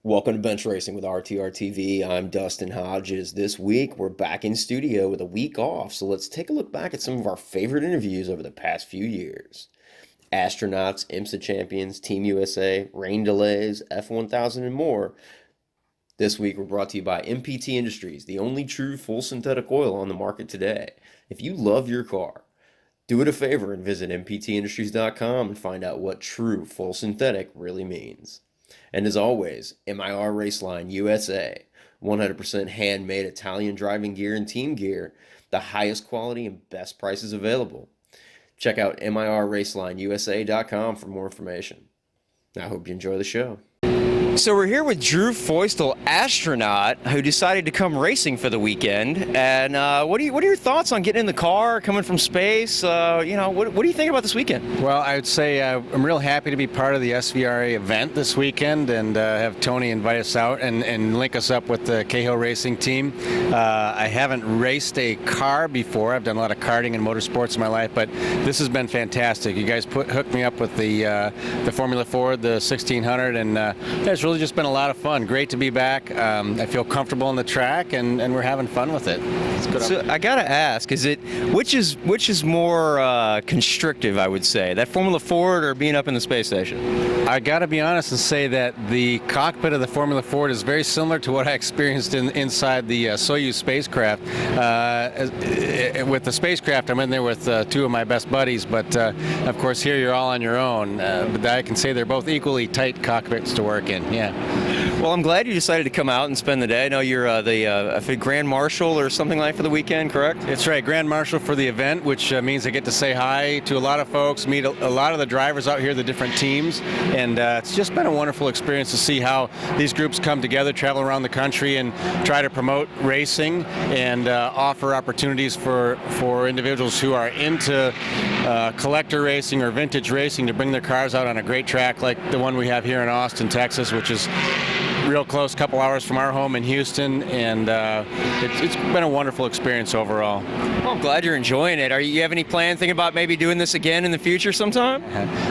Welcome to Bench Racing with RTR TV. I'm Dustin Hodges. This week, we're back in studio with a week off, so let's take a look back at some of our favorite interviews over the past few years. Astronauts, IMSA champions, Team USA, rain delays, F1000, and more. This week, we're brought to you by MPT Industries, the only true full synthetic oil on the market today. If you love your car, do it a favor and visit mptindustries.com and find out what true full synthetic really means. And as always, MIR Raceline USA, 100% handmade Italian driving gear and team gear, the highest quality and best prices available. Check out mirracelineUSA.com for more information. I hope you enjoy the show. So we're here with Drew Feustal, astronaut, who decided to come racing for the weekend. And what are your thoughts on getting in the car, coming from space? What do you think about this weekend? Well, I would say I'm real happy to be part of the SVRA event this weekend and have Tony invite us out and link us up with the Cahill Racing team. I haven't raced a car before. I've done a lot of karting and motorsports in my life, but this has been fantastic. You guys hooked me up with the Formula Ford, the 1600, and it's really just been a lot of fun. Great to be back. I feel comfortable on the track, and we're having fun with it. It's good. So I gotta ask, which is more constrictive? I would say that Formula Ford or being up in the space station. I gotta be honest and say that the cockpit of the Formula Ford is very similar to what I experienced inside the Soyuz spacecraft. With the spacecraft, I'm in there with two of my best buddies, but of course here you're all on your own. But I can say they're both equally tight cockpits to work in. Yeah. Well, I'm glad you decided to come out and spend the day. I know you're the Grand Marshal or something like for the weekend, correct? That's right, Grand Marshal for the event, which means I get to say hi to a lot of folks, meet a lot of the drivers out here, the different teams, and it's just been a wonderful experience to see how these groups come together, travel around the country, and try to promote racing and offer opportunities for individuals who are into collector racing or vintage racing to bring their cars out on a great track like the one we have here in Austin, Texas, which is real close, couple hours from our home in Houston, and it's been a wonderful experience overall. Well, I'm glad you're enjoying it. You have any plan thinking about maybe doing this again in the future sometime?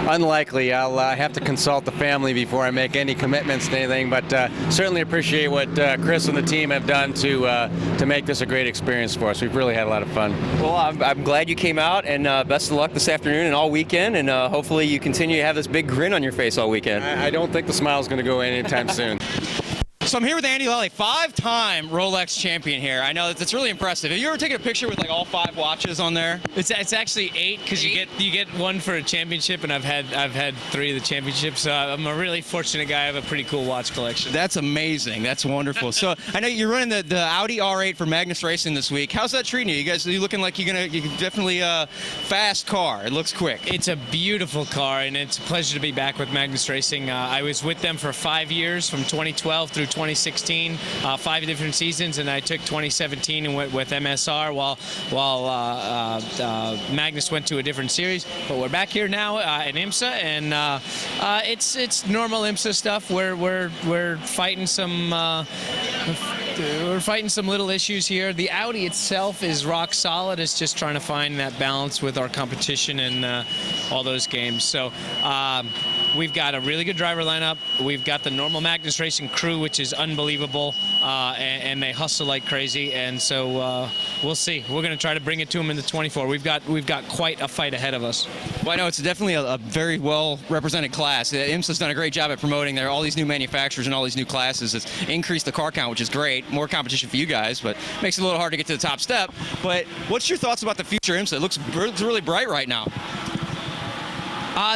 Unlikely. I'll have to consult the family before I make any commitments to anything, but certainly appreciate what Chris and the team have done to make this a great experience for us. We've really had a lot of fun. Well, I'm glad you came out, and best of luck this afternoon and all weekend, and hopefully you continue to have this big grin on your face all weekend. I don't think the smile's going to go away anytime soon. So I'm here with Andy Lally, five-time Rolex champion here. I know that's really impressive. Have you ever taken a picture with like all 5 watches on there? It's actually 8 because you get one for a championship, and I've had 3 of the championships. So I'm a really fortunate guy. I have a pretty cool watch collection. That's amazing. That's wonderful. So I know you're running the Audi R8 for Magnus Racing this week. How's that treating you? Are you looking like you're definitely fast car? It looks quick. It's a beautiful car, and it's a pleasure to be back with Magnus Racing. I was with them for 5 years, from 2012 through 2016, 5 different seasons, and I took 2017 and went with MSR while Magnus went to a different series. But we're back here now in IMSA, and it's normal IMSA stuff. We're fighting some. We're fighting some little issues here. The Audi itself is rock solid. It's just trying to find that balance with our competition and all those games. So we've got a really good driver lineup. We've got the normal Magnus Racing crew, which is unbelievable, and they hustle like crazy. And so we'll see. We're going to try to bring it to them in the 24. We've got quite a fight ahead of us. Well, I know it's definitely a very well represented class. IMSA's done a great job at promoting all these new manufacturers and all these new classes. It's increased the car count, which is great. More competition for you guys, but makes it a little hard to get to the top step. But what's your thoughts about the future IMSA? It looks really bright right now.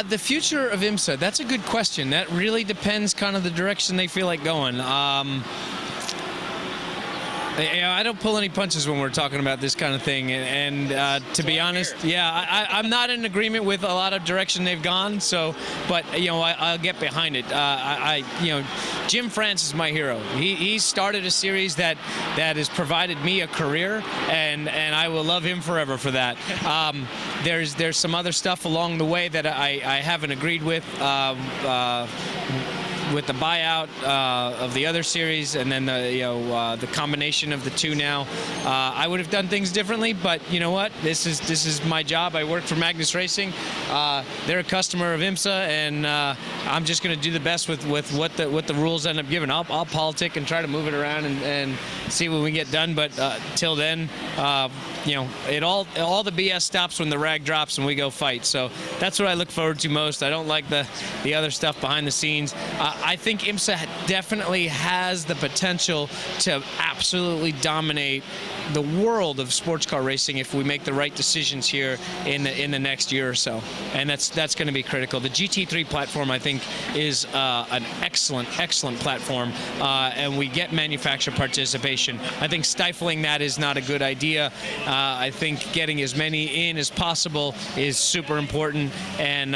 The future of IMSA, that's a good question. That really depends kind of the direction they feel like going. I don't pull any punches when we're talking about this kind of thing, and to be honest, I'm not in agreement with a lot of direction they've gone. So, but I'll get behind it. Jim France is my hero. He started a series that has provided me a career, and I will love him forever for that. There's some other stuff along the way that I haven't agreed with. with the buyout of the other series, and then the combination of the two now, I would have done things differently. But you know what? This is my job. I work for Magnus Racing. They're a customer of IMSA, and I'm just going to do the best with what the rules end up giving. I'll politic and try to move it around and see what we get done. But till then, all the BS stops when the rag drops and we go fight. So that's what I look forward to most. I don't like the other stuff behind the scenes. I think IMSA definitely has the potential to absolutely dominate the world of sports car racing if we make the right decisions here in the next year or so, and that's going to be critical. The GT3 platform, I think, is an excellent platform, and we get manufacturer participation. I think stifling that is not a good idea. I think getting as many in as possible is super important, and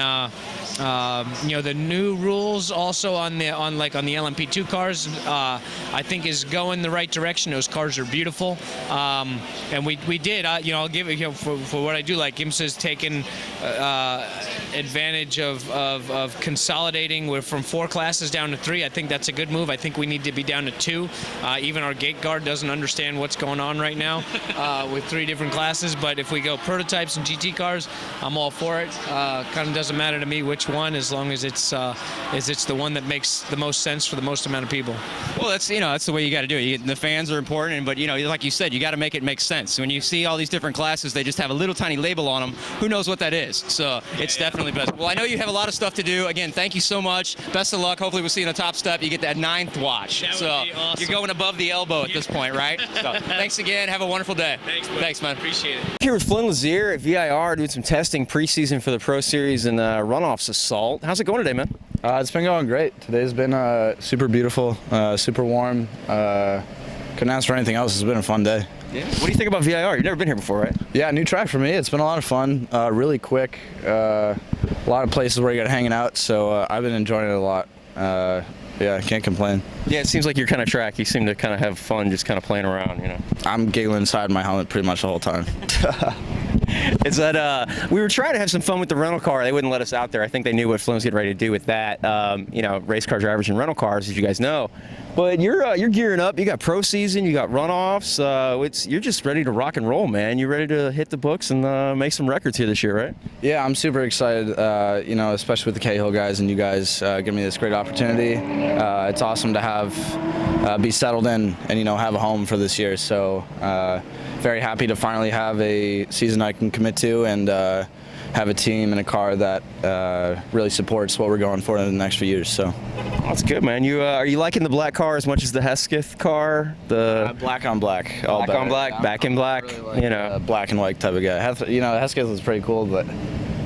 the new rules also on the LMP2 cars, I think is going the right direction. Those cars are beautiful, and we did. I'll give it for what I do. Like IMSA's taken advantage of consolidating. We're from 4 classes down to 3. I think that's a good move. I think we need to be down to 2. Even our gate guard doesn't understand what's going on right now with 3 different classes. But if we go prototypes and GT cars, I'm all for it. Kind of doesn't matter to me which one, as long as it's the one that makes the most sense for the most amount of people. Well, that's the way you got to do it. The fans are important, but like you said, you got to make it make sense. When you see all these different classes, they just have a little tiny label on them. Who knows what that is? So it's definitely best. Well, I know you have a lot of stuff to do. Again, thank you so much. Best of luck. Hopefully, we'll see you in the top step. You get that 9th watch. That would be awesome. You're going above the elbow at this point, right? So thanks again. Have a wonderful day. Thanks, man. Appreciate it. Here with Flinn Lazier at VIR doing some testing preseason for the Pro Series and runoffs assault. How's it going today, man? It's been going great. Today's been super beautiful, super warm. Couldn't ask for anything else. It's been a fun day. Yeah. What do you think about VIR? You've never been here before, right? Yeah, new track for me. It's been a lot of fun, really quick. A lot of places where you got hanging out, so I've been enjoying it a lot. Yeah, I can't complain. Yeah, it seems like your kind of track. You seem to kind of have fun just kind of playing around, I'm giggling inside my helmet pretty much the whole time. Is that we were trying to have some fun with the rental car. They wouldn't let us out there. I think they knew what Flynn was getting ready to do with that. Race car drivers and rental cars, as you guys know. But you're gearing up. You got pro season. You got runoffs. You're just ready to rock and roll, man. You're ready to hit the books and make some records here this year, right? Yeah, I'm super excited. Especially with the Cahill guys and you guys giving me this great opportunity. It's awesome to have be settled in and have a home for this year. So very happy to finally have a season I can commit to and have a team and a car that really supports what we're going for in the next few years. So that's good, man. You are you liking the black car as much as the Hesketh car? The black on black, black on black, back in black. Really like, black and white type of guy. Hesketh was pretty cool, but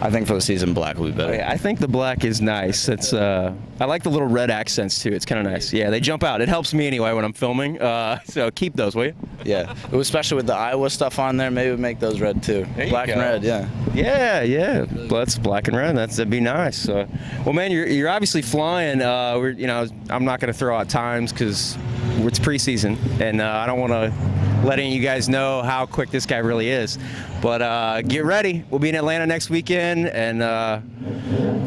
I think for the season, black will be better. I think the black is nice. It's I like the little red accents too. It's kind of nice. Yeah, they jump out. It helps me anyway when I'm filming. So keep those, will you? Yeah, especially with the Iowa stuff on there. Maybe make those red too. Black and red. Yeah. Yeah. That's black and red. That'd be nice. Well, man, you're obviously flying. I'm not going to throw out times because it's preseason, and I don't want to letting you guys know how quick this guy really is. But get ready. We'll be in Atlanta next weekend, and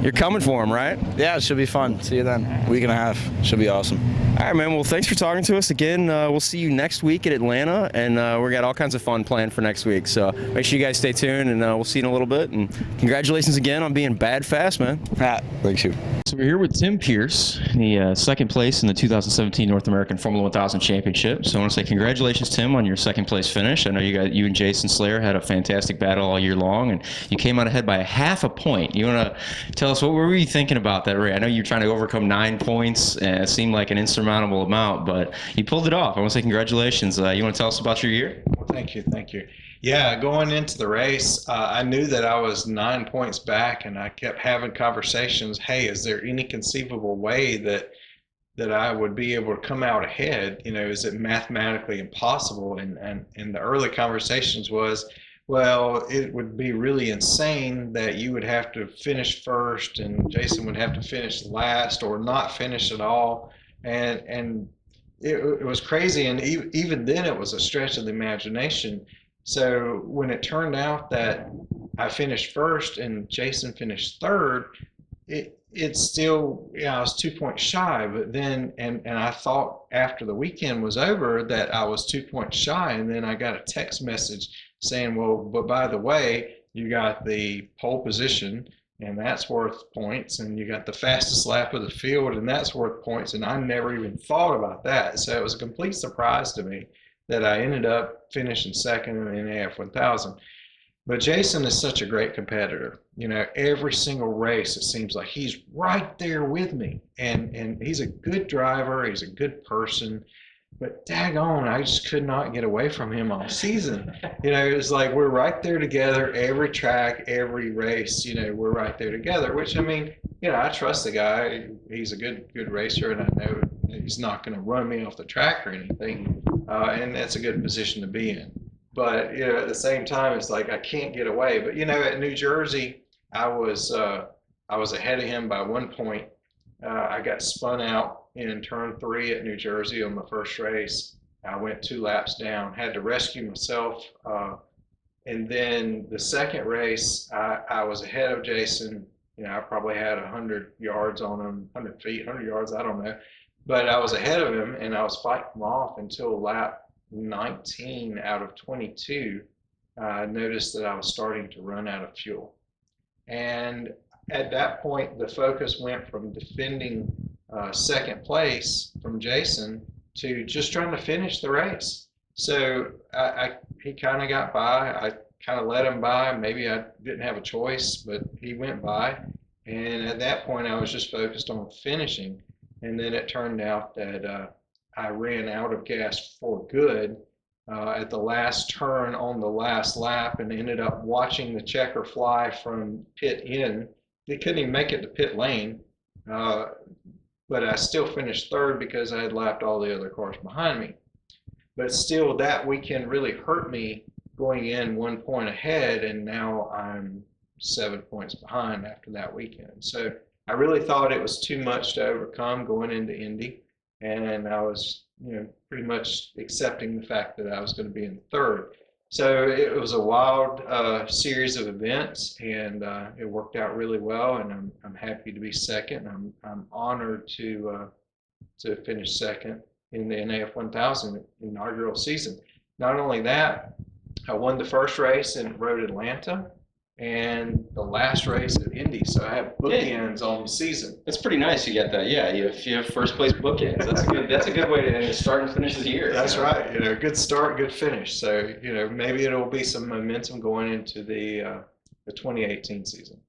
you're coming for him, right? Yeah, it should be fun. See you then. Week and a half. Should be awesome. All right, man. Well, thanks for talking to us again. We'll see you next week at Atlanta, and we got all kinds of fun planned for next week. So make sure you guys stay tuned, and we'll see you in a little bit. And congratulations again on being bad fast, man. Thanks, you. So we're here with Tim Pierce, the second place in the 2017 North American Formula 1000 Championship. So I want to say congratulations, Tim, on your second place finish. I know you and Jason Slayer had a fantastic battle all year long, and you came out ahead by half a point. You want to tell us what were you thinking about that race? I know you're trying to overcome 9 points, and it seemed like an insurmountable amount, but you pulled it off. I want to say congratulations. You want to tell us about your year? Well, thank you. Yeah, going into the race, I knew that I was 9 points back, and I kept having conversations. Hey, is there any conceivable way that I would be able to come out ahead? Is it mathematically impossible? And the early conversations was, well, it would be really insane that you would have to finish first and Jason would have to finish last or not finish at all. And it was crazy. And even then it was a stretch of the imagination. So when it turned out that I finished first and Jason finished third, it's still, I was 2 points shy, but then, and I thought after the weekend was over that I was 2 points shy. And then I got a text message saying, well, but by the way, you got the pole position and that's worth points. And you got the fastest lap of the field and that's worth points. And I never even thought about that. So it was a complete surprise to me that I ended up finishing second in the AF 1000. But Jason is such a great competitor. Every single race, it seems like he's right there with me. And he's a good driver. He's a good person. But daggone, I just could not get away from him all season. It was like we're right there together every track, every race. We're right there together, which, I mean, I trust the guy. He's a good racer, and I know he's not going to run me off the track or anything. And that's a good position to be in. But at the same time, it's like I can't get away. But at New Jersey, I was ahead of him by 1 point. I got spun out in turn 3 at New Jersey on the first race. I went 2 laps down, had to rescue myself. And then the second race, I was ahead of Jason. I probably had 100 yards on him, 100 feet, 100 yards, I don't know. But I was ahead of him, and I was fighting him off until lap 19 out of 22. I noticed that I was starting to run out of fuel. And at that point, the focus went from defending second place from Jason to just trying to finish the race. So he kind of got by. I kind of let him by. Maybe I didn't have a choice, but he went by. And at that point, I was just focused on finishing. And then it turned out that I ran out of gas for good at the last turn on the last lap and ended up watching the checker fly from pit in. They couldn't even make it to pit lane, but I still finished third because I had lapped all the other cars behind me. But still, that weekend really hurt me going in 1 point ahead, and now I'm 7 points behind after that weekend. So I really thought it was too much to overcome going into Indy. And I was, pretty much accepting the fact that I was going to be in third. So it was a wild series of events, and it worked out really well. And I'm happy to be second. I'm honored to finish second in the NAF 1000 inaugural season. Not only that, I won the first race in Road Atlanta and the last race at Indy. So I have bookends on the season. That's pretty nice. You get that. Yeah, you have first place bookends. That's a good way to start and finish the year. That's right. Good start, good finish. So maybe it'll be some momentum going into the 2018 season.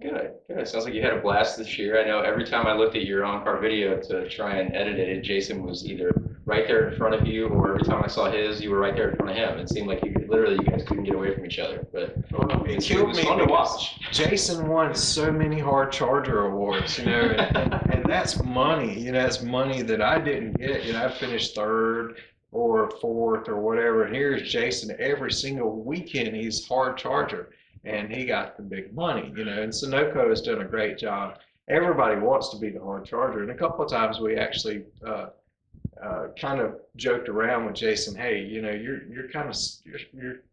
Good. Sounds like you had a blast this year. I know every time I looked at your on-car video to try and edit it, Jason was either right there in front of you, or every time I saw his, you were right there in front of him. It seemed like you guys couldn't get away from each other. But it was fun to watch. Jason won so many hard charger awards, and that's money. That's money that I didn't get. I finished third or fourth or whatever. And here's Jason every single weekend. He's hard charger. And he got the big money, and Sunoco has done a great job. Everybody wants to be the hard charger. And a couple of times we actually kind of joked around with Jason, hey, you're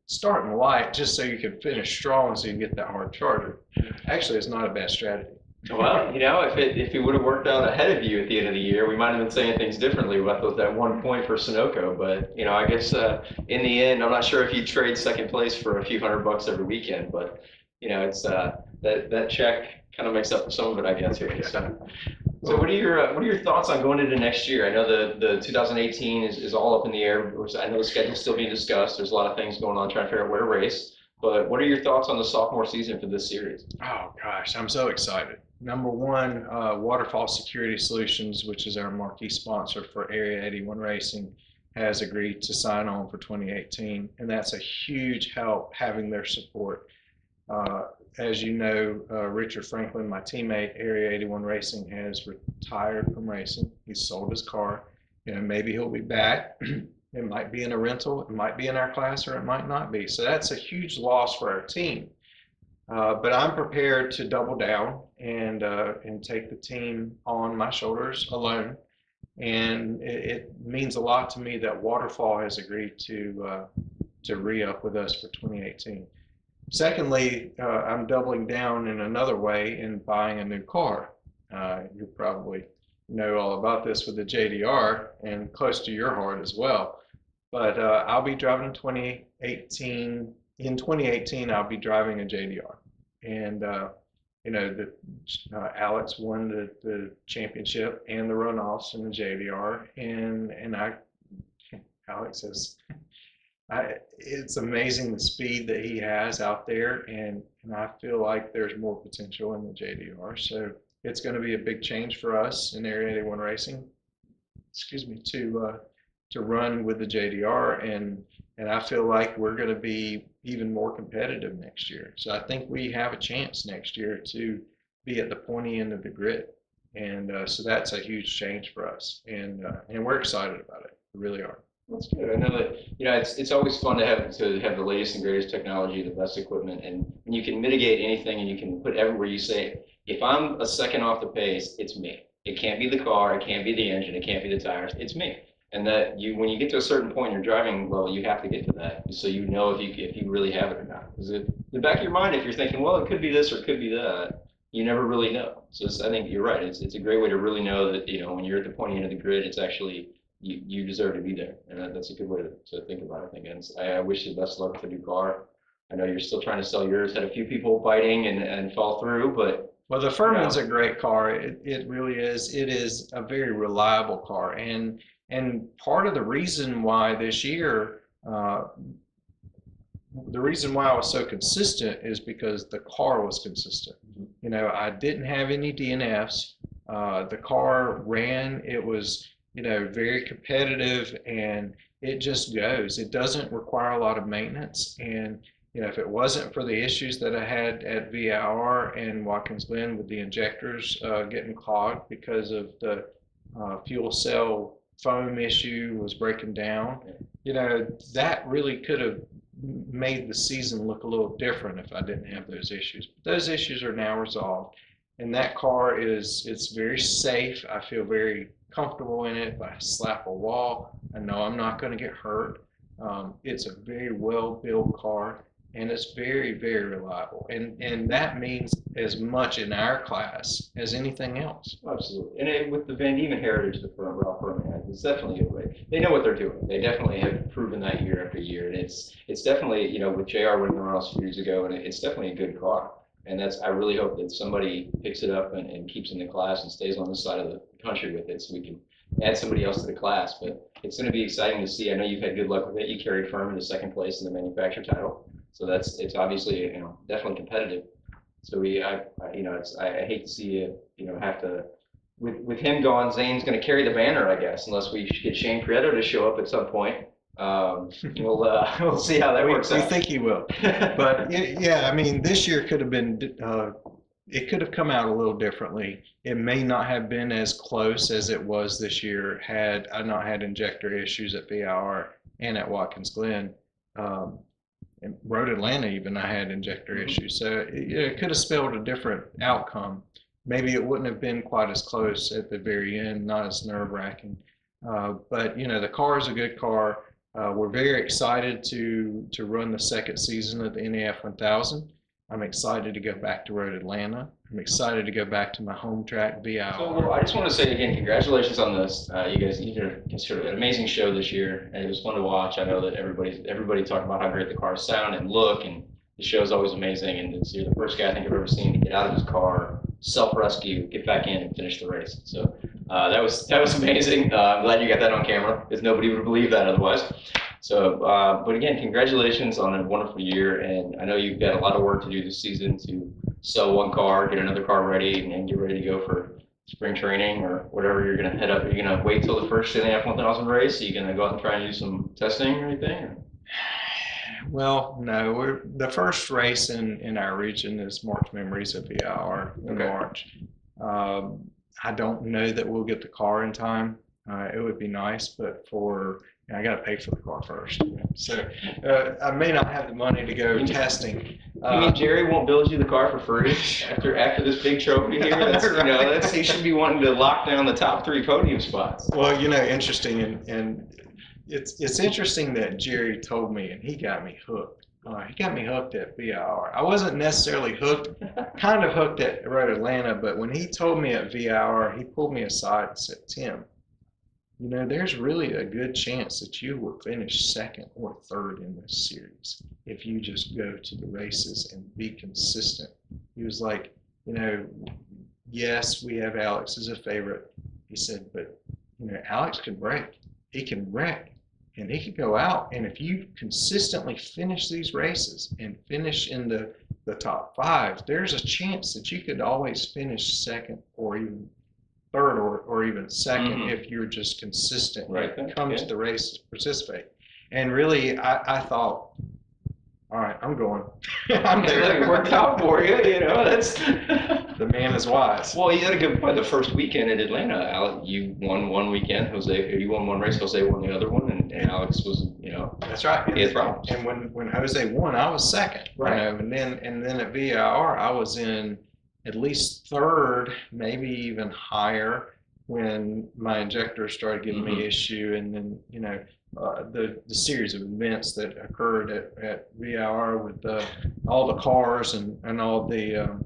starting light just so you can finish strong so you can get that hard charger. Actually, it's not a bad strategy. Well, if it would have worked out ahead of you at the end of the year, we might have been saying things differently about that 1 point for Sunoco. But I guess in the end, I'm not sure if you trade second place for a few $100 every weekend, but it's that check kind of makes up for some of it, I guess. So what are your thoughts on going into next year? I know the 2018 is all up in the air. I know the schedule's still being discussed. There's a lot of things going on trying to figure out where to race. But what are your thoughts on the sophomore season for this series? Oh gosh, I'm so excited. Number one, Waterfall Security Solutions, which is our marquee sponsor for Area 81 Racing, has agreed to sign on for 2018, and that's a huge help having their support. As you know, Richard Franklin, my teammate, Area 81 Racing, has retired from racing. He's sold his car. Maybe he'll be back. It might be in a rental, it might be in our class, or it might not be. So that's a huge loss for our team. But I'm prepared to double down and take the team on my shoulders alone. And it means a lot to me that Waterfall has agreed to re-up with us for 2018. Secondly, I'm doubling down in another way in buying a new car. You probably know all about this with the JDR and close to your heart as well. But I'll be driving 2018. In 2018, I'll be driving a JDR. And, Alex won the championship and the runoffs in the JDR. And Alex says, it's amazing the speed that he has out there, and I feel like there's more potential in the JDR. So it's going to be a big change for us in Area 81 Racing, to run with the JDR, and I feel like we're going to be even more competitive next year. So I think we have a chance next year to be at the pointy end of the grid, and so that's a huge change for us, and we're excited about it. We really are. That's good. I know that it's always fun to have the latest and greatest technology, the best equipment, and you can mitigate anything, and you can put everywhere you say, if I'm a second off the pace, it's me. It can't be the car, it can't be the engine, it can't be the tires, it's me. And that when you get to a certain point in your driving level, you have to get to that, so you know if you really have it or not. Because in the back of your mind, if you're thinking, well, it could be this or it could be that, you never really know. So I think you're right. It's a great way to really know that when you're at the pointy end of the grid, it's actually you deserve to be there, and that's a good way to think about it. I think, and I wish you the best luck with the new car. I know you're still trying to sell yours. Had a few people biting and fall through, but well, the Furman's a great car. It really is. It is a very reliable car, and part of the reason why this year, the reason why I was so consistent is because the car was consistent. I didn't have any DNFs. The car ran. It was very competitive, and it just goes. It doesn't require a lot of maintenance, and if it wasn't for the issues that I had at VIR and Watkins Glen with the injectors getting clogged because of the fuel cell foam issue was breaking down, that really could have made the season look a little different if I didn't have those issues. But those issues are now resolved, and that car it's very safe. I feel very comfortable in it. If I slap a wall, I know I'm not going to get hurt. It's a very well-built car, and it's very, very reliable. And that means as much in our class as anything else. Absolutely. And with the Van Diemen heritage the Ralph Furman has, it's definitely a way. They know what they're doing. They definitely have proven that year after year. And it's definitely, with JR winning the Ross a few years ago, and it's definitely a good car. And I really hope that somebody picks it up and keeps in the class and stays on this side of the country with it, so we can add somebody else to the class. But it's going to be exciting to see. I know you've had good luck with it. You carried Furman to second place in the manufacturer title, so it's obviously definitely competitive. So I hate to see you have to with him gone. Zane's going to carry the banner, I guess, unless we get Shane Prieto to show up at some point. We'll see how that works out. We think he will, but yeah, I mean, this year could have been. It could have come out a little differently. It may not have been as close as it was this year had I not had injector issues at VIR and at Watkins Glen. And Road Atlanta even I had injector issues. So it could have spelled a different outcome. Maybe it wouldn't have been quite as close at the very end, not as nerve-wracking. But the car is a good car. We're very excited to run the second season of the NAF 1000. I'm excited to go back to Road Atlanta. I'm excited to go back to my home track, VIR. So I just want to say again, congratulations on this. You guys did an amazing show this year, and it was fun to watch. I know that everybody talked about how great the cars sound and look, and the show is always amazing. And you're the first guy I think I've ever seen to get out of his car, self-rescue, get back in, and finish the race. So that was amazing. I'm glad you got that on camera, because nobody would believe that otherwise. So, but again, congratulations on a wonderful year, and I know you've got a lot of work to do this season to sell one car, get another car ready, and get ready to go for spring training or whatever you're going to head up. Are you going to wait till the first NAF 1000 race? Are you going to go out and try and do some testing or anything? Well, no. The first race in our region is March Memories of VIR in March. I don't know that we'll get the car in time. It would be nice, but I got to pay for the car first. So I may not have the money to go testing. You mean Jerry won't build you the car for free after this big trophy here? Right. He should be wanting to lock down the top 3 podium spots. Well, interesting, and it's interesting that Jerry told me, and he got me hooked. He got me hooked at VIR. I wasn't necessarily hooked, kind of hooked at Road Atlanta, but when he told me at VIR, he pulled me aside and said, Tim, you know, there's really a good chance that you will finish second or third in this series if you just go to the races and be consistent. He was like, you know, yes, we have Alex as a favorite. He said, but, you know, Alex can break. He can wreck. And he could go out. And if you consistently finish these races and finish in the top 5, there's a chance that you could always finish second or even third or even second if you're just consistent and come to the race to participate. And really, I thought, all right, I'm going. I'm there. It worked out for you, you know. That's the man is wise. Well, you had a good point. The first weekend in Atlanta, Alex, you won one weekend. You won one race. Jose won the other one, and Alex was, you know. That's right. He had problems. And when Jose won, I was second. Right. You know, and then at VIR, I was in at least third, maybe even higher, when my injector started giving me issue, and then, you know, the series of events that occurred at VIR with all the cars and all the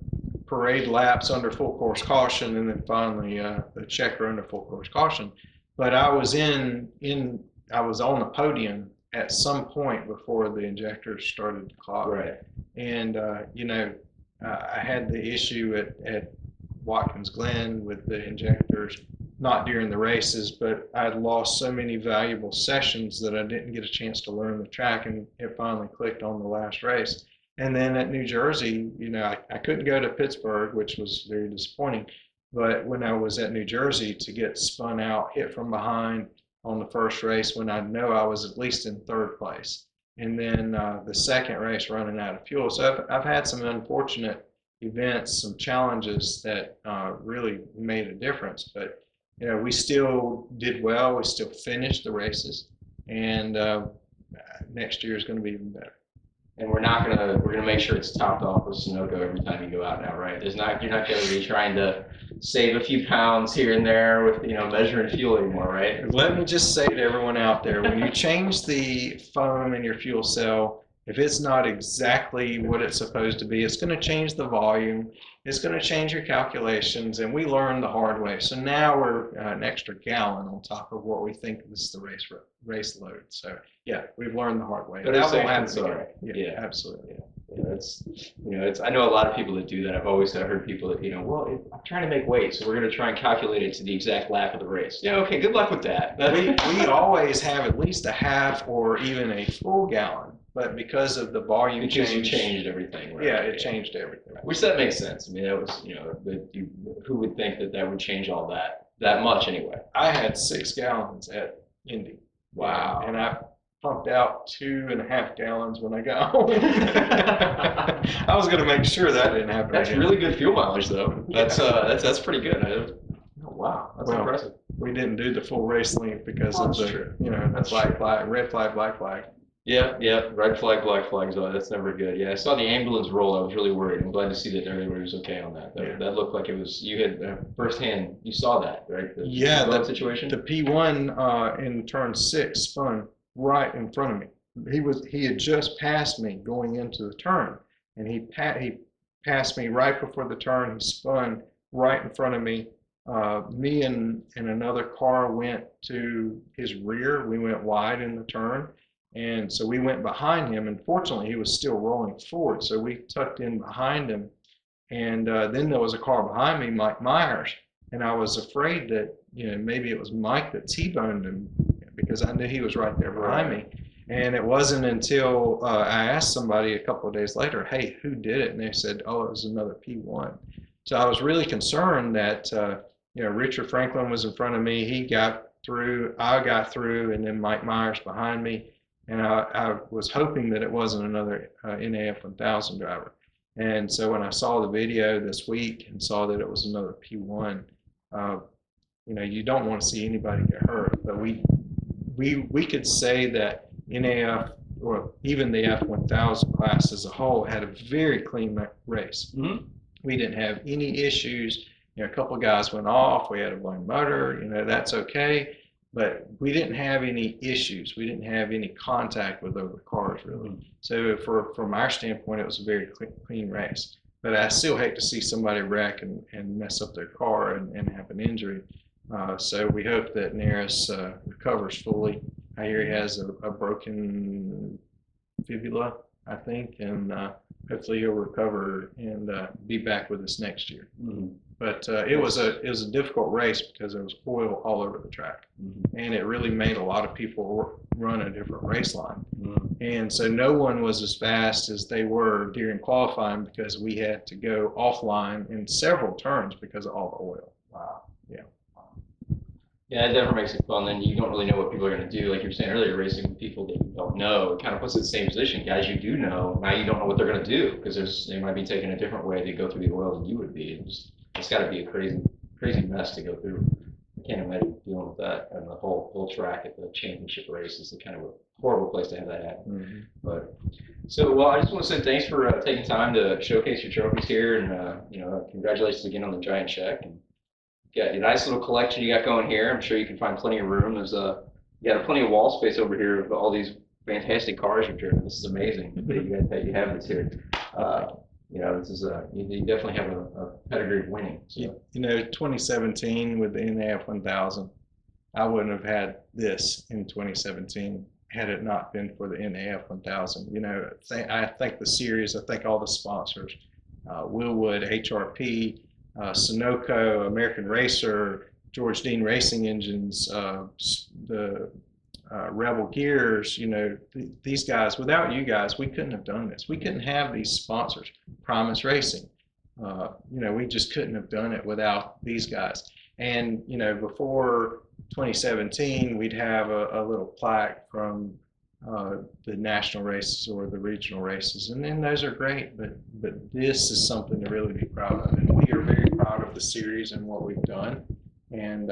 parade laps under full course caution, and then finally the checker under full course caution. But I was I was on the podium at some point before the injectors started to clog. Right. And you know, I had the issue at Watkins Glen with the injectors, not during the races, but I had lost so many valuable sessions that I didn't get a chance to learn the track, and it finally clicked on the last race. And then at New Jersey, you know, I couldn't go to Pittsburgh, which was very disappointing. But when I was at New Jersey, to get spun out, hit from behind on the first race, when I know I was at least in third place. And then the second race running out of fuel. So I've had some unfortunate events, some challenges that really made a difference. But, you know, we still did well. We still finished the races. And next year is going to be even better. And we're gonna make sure it's topped off with Sunoco every time you go out now, right? You're not gonna be trying to save a few pounds here and there with, you know, measuring fuel anymore, right? Let me just say to everyone out there, when you change the foam in your fuel cell, if it's not exactly what it's supposed to be, it's going to change the volume, it's going to change your calculations, and we learned the hard way. So now we're an extra gallon on top of what we think is the race load. So yeah, we've learned the hard way. But that won't happen again. Yeah, Absolutely. Yeah, it's, you know, I know a lot of people that do that. I've always heard people that, you know, well, I'm trying to make weight, so we're going to try and calculate it to the exact lap of the race. Yeah, okay, good luck with that. we always have at least a half or even a full gallon, but because of the volume change, change, you changed everything, right? Yeah, it changed everything. Which that makes sense. I mean, that was, you know, who would think that would change all that much anyway? I had 6 gallons at Indy. Wow. And I pumped out 2.5 gallons when I got home. I was going to make sure that didn't happen. That's again. really good fuel mileage, though. That's pretty good. Oh, wow, that's impressive. We didn't do the full race length because of the, true. you know, that's black flag, red flag, black flag. Yeah, red flag, black flag. That's never good. Yeah, I saw the ambulance roll. I was really worried. I'm glad to see that everybody was okay on that. That looked like it was, you had firsthand, you saw that, right? The situation? The P1 in turn 6 spun right in front of me. He had just passed me going into the turn, and he passed me right before the turn. He spun right in front of me. Me and another car went to his rear. We went wide in the turn. And so we went behind him, and fortunately he was still rolling forward. So we tucked in behind him. And then there was a car behind me, Mike Myers. And I was afraid that, you know, maybe it was Mike that T-boned him, because I knew he was right there behind me. And it wasn't until I asked somebody a couple of days later, hey, who did it? And they said, oh, it was another P1. So I was really concerned that, you know, Richard Franklin was in front of me. He got through, I got through, and then Mike Myers behind me. And I was hoping that it wasn't another NAF 1000 driver. And so when I saw the video this week and saw that it was another P1, you know, you don't want to see anybody get hurt. But we could say that NAF, or even the F1000 class as a whole, had a very clean race. Mm-hmm. We didn't have any issues. You know, a couple of guys went off. We had a blown motor. You know, that's okay. but we didn't have any issues. We didn't have any contact with other cars really. So from our standpoint, it was a very clean race. But I still hate to see somebody wreck and mess up their car and have an injury. So we hope that Neris recovers fully. I hear he has a broken fibula, I think, and hopefully he'll recover and be back with us next year. But it was a difficult race because there was oil all over the track, and it really made a lot of people run a different race line. And so no one was as fast as they were during qualifying because we had to go offline in several turns because of all the oil. Wow. Yeah. Yeah, it definitely makes it fun. Then you don't really know what people are going to do. Like you were saying earlier, racing with people that you don't know, it kind of puts it in the same position. Guys you do know, now you don't know what they're going to do because they might be taking a different way to go through the oil than you would be. It's got to be a crazy mess to go through. I can't imagine dealing with that. And the whole track at the championship race is kind of a horrible place to have that happen. But so, I just want to say thanks for taking time to showcase your trophies here, and congratulations again on the giant check. And you got a nice little collection you got going here. I'm sure you can find plenty of room. There's you got plenty of wall space over here of all these fantastic cars you've driven. This is amazing that you have this here. This is you definitely have a pedigree of winning. So. 2017 with the NAF 1000, I wouldn't have had this in 2017 had it not been for the NAF 1000. I think the series, I think all the sponsors, Willwood, HRP, Sunoco, American Racer, George Dean Racing Engines, the Rebel Gears, these guys, without you guys, we couldn't have done this. We couldn't have these sponsors, Promise Racing. We just couldn't have done it without these guys. And, before 2017, we'd have a little plaque from the national races or the regional races. And then those are great, but this is something to really be proud of. And we are very proud of the series and what we've done. And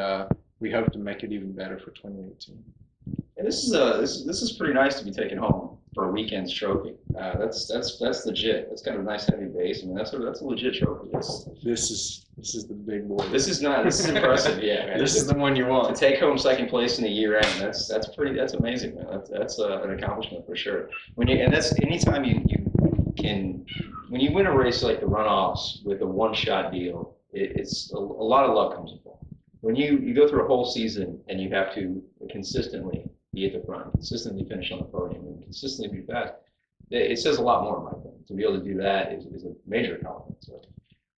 we hope to make it even better for 2018. And this is pretty nice to be taken home for a weekend's trophy. That's legit. It's got a nice heavy base. I mean, that's a legit trophy. This is the big boy. This is impressive. Yeah, man. This is the one you want to take home second place in the year end. That's amazing, man. That's an accomplishment for sure. That's anytime you can, when you win a race like the runoffs with a one-shot deal, it's a lot of luck comes involved. When you go through a whole season and you have to consistently be at the front, consistently finish on the podium, and consistently be fast, it says a lot more, in my opinion. To be able to do that is a major accomplishment. So.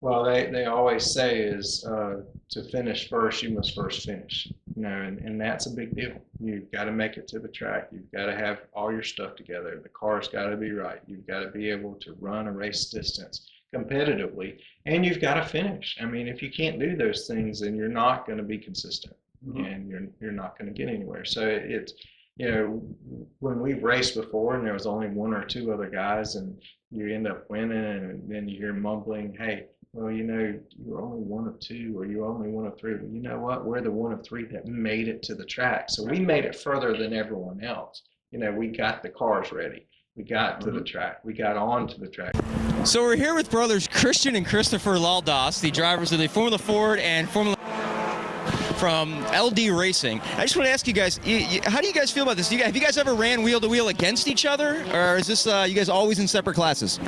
Well, they always say is to finish first, you must first finish. And that's a big deal. You've got to make it to the track. You've got to have all your stuff together. The car's got to be right. You've got to be able to run a race distance competitively, and you've got to finish. I mean, if you can't do those things, then you're not going to be consistent, and you're not going to get anywhere. So it's when we've raced before and there was only one or two other guys and you end up winning, and then you hear mumbling, hey, well, you're only one of two, or you're only one of three. Well, you know what? We're the one of three that made it to the track. So we made it further than everyone else. We got the cars ready. We got to the track. We got on to the track. So we're here with brothers Christian and Christopher Lal Dass, the drivers of the Formula Ford and Formula from LD Racing. I just want to ask you guys, how do you guys feel about this? Have you guys ever ran wheel to wheel against each other, or is this you guys always in separate classes?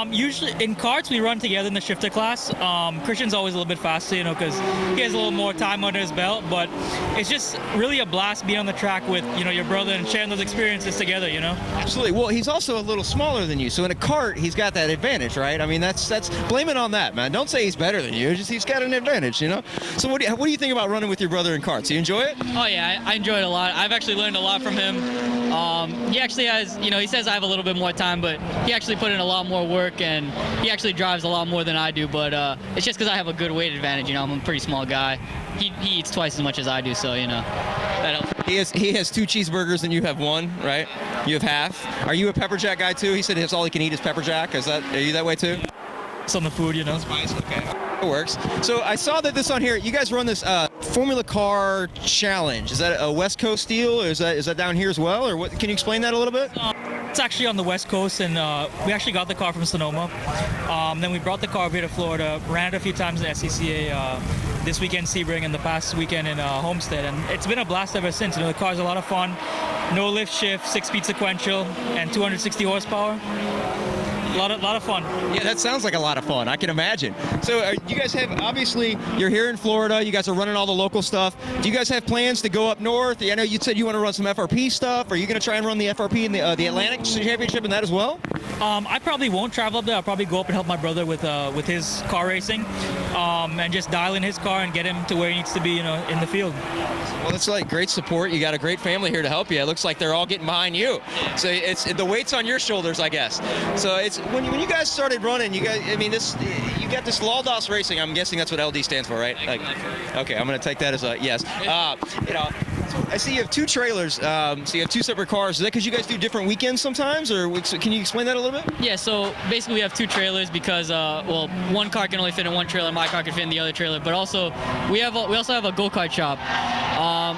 Usually in karts we run together in the shifter class. Christian's always a little bit faster, because he has a little more time under his belt. But it's just really a blast being on the track with your brother and sharing those experiences together. Absolutely. Well, he's also a little smaller than you, so in a kart he's got that advantage, right? I mean, that's blame it on that, man. Don't say he's better than you. Just he's got an advantage, So what do you think about running with your brother in karts? You enjoy it? Oh yeah, I enjoy it a lot. I've actually learned a lot from him. He actually has, he says I have a little bit more time, but he actually put in a lot more work, and he actually drives a lot more than I do. But it's just because I have a good weight advantage. I'm a pretty small guy. He eats twice as much as I do, so that helps. He has 2 cheeseburgers and you have 1, right? You have half. Are you a pepper jack guy too? He said that's all he can eat is pepper jack. Are you that way too? It's on the food, Spice, okay. It works. So I saw that this on here, you guys run this Formula Car Challenge. Is that a West Coast deal, or is that down here as well, or what? Can you explain that a little bit? It's actually on the West Coast, and we actually got the car from Sonoma. Then we brought the car over here to Florida, ran it a few times in the SCCA this weekend Sebring and the past weekend in Homestead, and it's been a blast ever since. The car's a lot of fun. No lift shift, 6-speed sequential, and 260 horsepower. A lot of fun. Yeah, that sounds like a lot of fun. I can imagine. So you guys have, obviously, you're here in Florida. You guys are running all the local stuff. Do you guys have plans to go up north? I know you said you want to run some FRP stuff. Are you going to try and run the FRP in the Atlantic Championship in that as well? I probably won't travel up there. I'll probably go up and help my brother with his car racing, and just dial in his car and get him to where he needs to be, in the field. Well, it's like great support. You got a great family here to help you. It looks like they're all getting behind you. So it's the weight's on your shoulders, I guess. So it's when you guys started running, you got this Lal Dass Racing. I'm guessing that's what LD stands for, right? Okay, I'm going to take that as a yes. I see you have two trailers, so you have two separate cars. Is that because you guys do different weekends sometimes, or can you explain that a little bit? Yeah, so basically we have two trailers because, one car can only fit in one trailer, my car can fit in the other trailer, but also we also have a go-kart shop.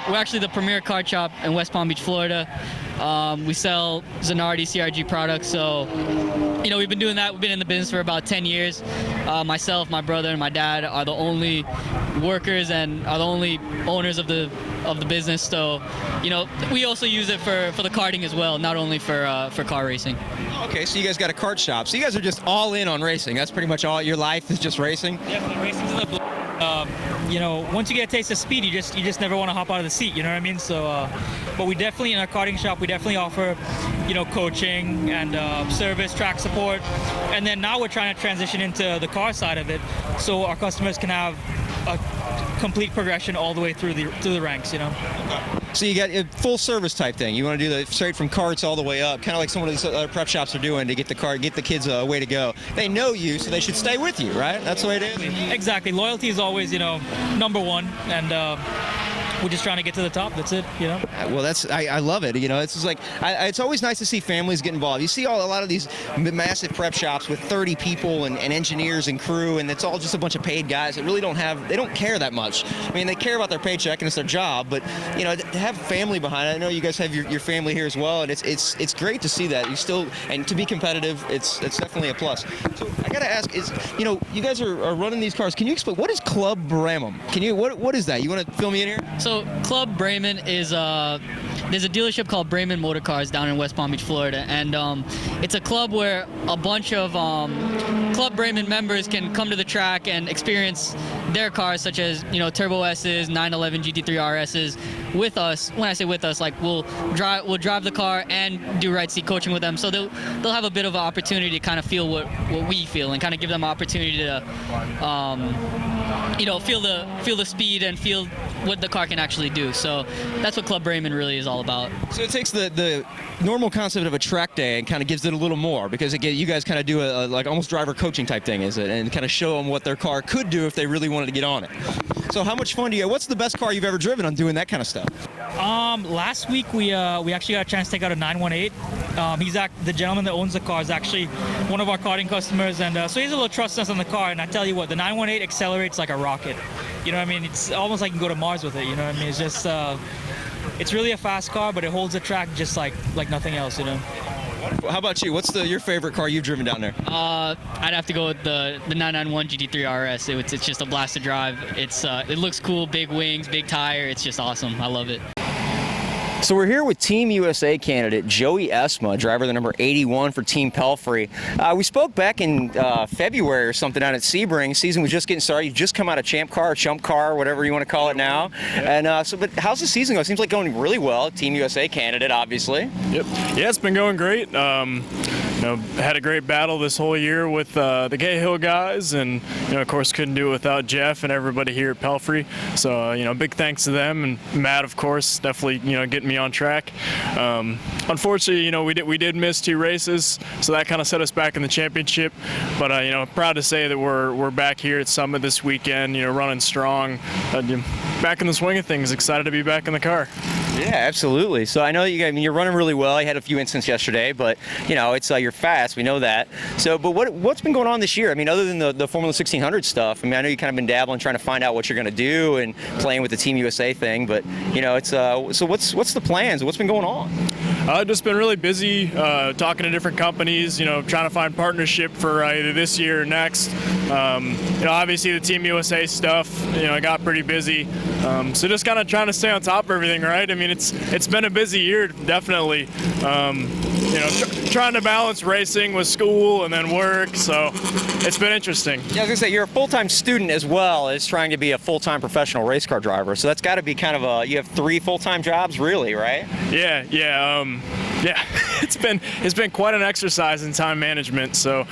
We're actually the premier kart shop in West Palm Beach, Florida. We sell Zanardi CRG products, so we've been doing that. We've been in the business for about 10 years. Myself, my brother, and my dad are the only workers and are the only owners of the business. So, we also use it for the karting as well, not only for car racing. Okay, so you guys got a kart shop. So you guys are just all in on racing. That's pretty much all your life is just racing. Yeah, racing's in the blood. Once you get a taste of speed, you just never want to hop out of the seat. You know what I mean? So, but we definitely in our karting shop, we definitely offer, coaching and service, track support, and then now we're trying to transition into the car side of it, so our customers can have a complete progression all the way through the ranks. So you got a full service type thing. You want to do the straight from karts all the way up, kind of like some of these other prep shops are doing to get the kids a way to go. They know you, so they should stay with you, right? That's the way it is. Exactly. Loyalty is always, number one, and we're just trying to get to the top. That's it, Well, I love it. It's just like it's always nice to see families get involved. You see a lot of these massive prep shops with 30 people and engineers and crew, and it's all just a bunch of paid guys that really don't care that much. I mean, they care about their paycheck and it's their job, but to have family behind it. I know you guys have your family here as well, and it's great to see that. And to be competitive, it's definitely a plus. So I gotta ask, you guys are running these cars. Can you explain what is Club Bremen? What is that? You want to fill me in here? So Club Bremen is there's a dealership called Bremen Motor Cars down in West Palm Beach, Florida, and it's a club where a bunch of Club Bremen members can come to the track and experience their cars, such as Turbo S's, 911 GT3 RS's, with us. When I say with us, like we'll drive the car and do right seat coaching with them, so they'll have a bit of an opportunity to kind of feel what we feel and kind of give them an opportunity to feel the speed and feel what the car can actually do. So that's what Club Bremen really is all about. So it takes the normal concept of a track day and kind of gives it a little more, because again, you guys kind of do a like almost driver coaching type thing, is it? And kind of show them what their car could do if they really wanted to get on it. So how much fun do you get? What's the best car you've ever driven on doing that kind of stuff? Last week we actually got a chance to take out a 918. The gentleman that owns the car is actually one of our karting customers, and so he has a little trust in us on the car. And I tell you what, the 918 accelerates like a rocket. You know what I mean? It's almost like you can go to Mars with it. You know what I mean? It's just it's really a fast car, but it holds the track just like nothing else. How about you? What's your favorite car you've driven down there? I'd have to go with the 991 GT3 RS. It's just a blast to drive. It looks cool, big wings, big tire. It's just awesome. I love it. So we're here with Team USA candidate Joey Essma, driver the number 81 for Team Pelfrey. We spoke back in February or something out at Sebring. Season was just getting started. You've just come out of Chump Car, whatever you want to call it now. And but how's the season going? Seems like going really well. Team USA candidate, obviously. Yep. Yeah, it's been going great. Had a great battle this whole year with the Cahill guys, and of course couldn't do it without Jeff and everybody here at Pelfrey. So big thanks to them, and Matt, of course, definitely getting me on track. Unfortunately, we did miss 2 races, so that kind of set us back in the championship. But proud to say that we're back here at Summit this weekend. Running strong, back in the swing of things. Excited to be back in the car. Yeah, absolutely. So I know you're running really well. You had a few incidents yesterday, but it's you're fast. We know that. So, but what's been going on this year? I mean, other than the Formula 1600 stuff. I mean, I know you kind of been dabbling, trying to find out what you're going to do and playing with the Team USA thing. But so what's the plans? What's been going on? I've just been really busy talking to different companies, trying to find partnership for either this year or next. Obviously the Team USA stuff, I got pretty busy. So just kind of trying to stay on top of everything, right? I mean, it's been a busy year, definitely. Trying to balance racing with school and then work, so it's been interesting. Yeah, I was gonna say, you're a full-time student as well as trying to be a full-time professional race car driver, so that's got to be kind of you have 3 full-time jobs, really, right? Yeah. It's been quite an exercise in time management. So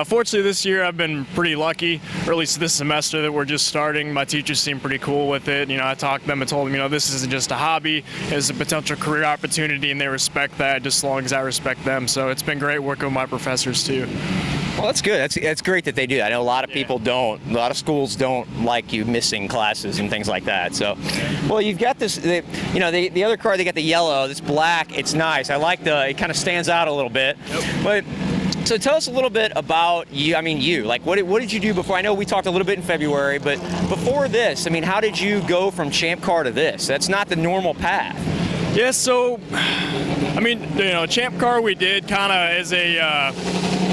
fortunately this year I've been pretty lucky, or at least this semester that we're just starting. My teachers seem pretty cool with it. I talked to them and told them, this isn't just a hobby, it's a potential career opportunity, and they respect that just as long as I respect them. So it's been great working with my professors too. Well, that's good. That's great that they do. I know a lot of people don't. A lot of schools don't like you missing classes and things like that. So, well, you've got this. The other car, they got the yellow. This black. It's nice. I like it kind of stands out a little bit. Yep. But so tell us a little bit about you. I mean, like what did you do before? I know we talked a little bit in February, but before this, I mean, how did you go from Champ Car to this? That's not the normal path. Yeah. So, I mean, Champ Car we did kind of as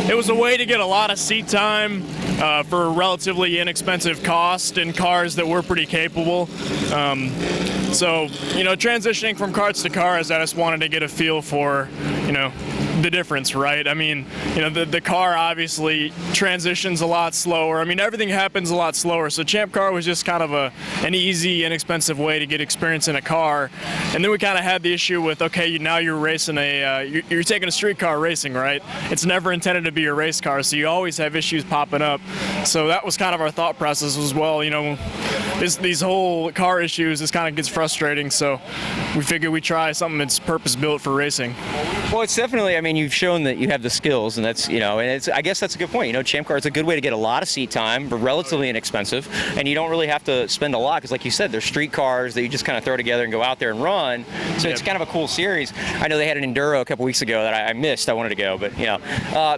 it was a way to get a lot of seat time for a relatively inexpensive cost in cars that were pretty capable. So, transitioning from karts to cars, I just wanted to get a feel for, the difference, right? I mean, the car obviously transitions a lot slower. I mean, everything happens a lot slower. So Champ Car was just kind of an easy, inexpensive way to get experience in a car. And then we kind of had the issue with, okay, now you're racing you're taking a street car racing, right? It's never intended to be a race car, so you always have issues popping up. So that was kind of our thought process as well. These whole car issues, this kind of gets frustrating. So we figured we'd try something that's purpose-built for racing. Well, it's definitely, I mean, you've shown that you have the skills, and that's, I guess that's a good point. Champ Car is a good way to get a lot of seat time, but relatively inexpensive, and you don't really have to spend a lot, because like you said, they're street cars that you just kind of throw together and go out there and run. So It's kind of a cool series. I know they had an Enduro a couple weeks ago that I missed. I wanted to go, but,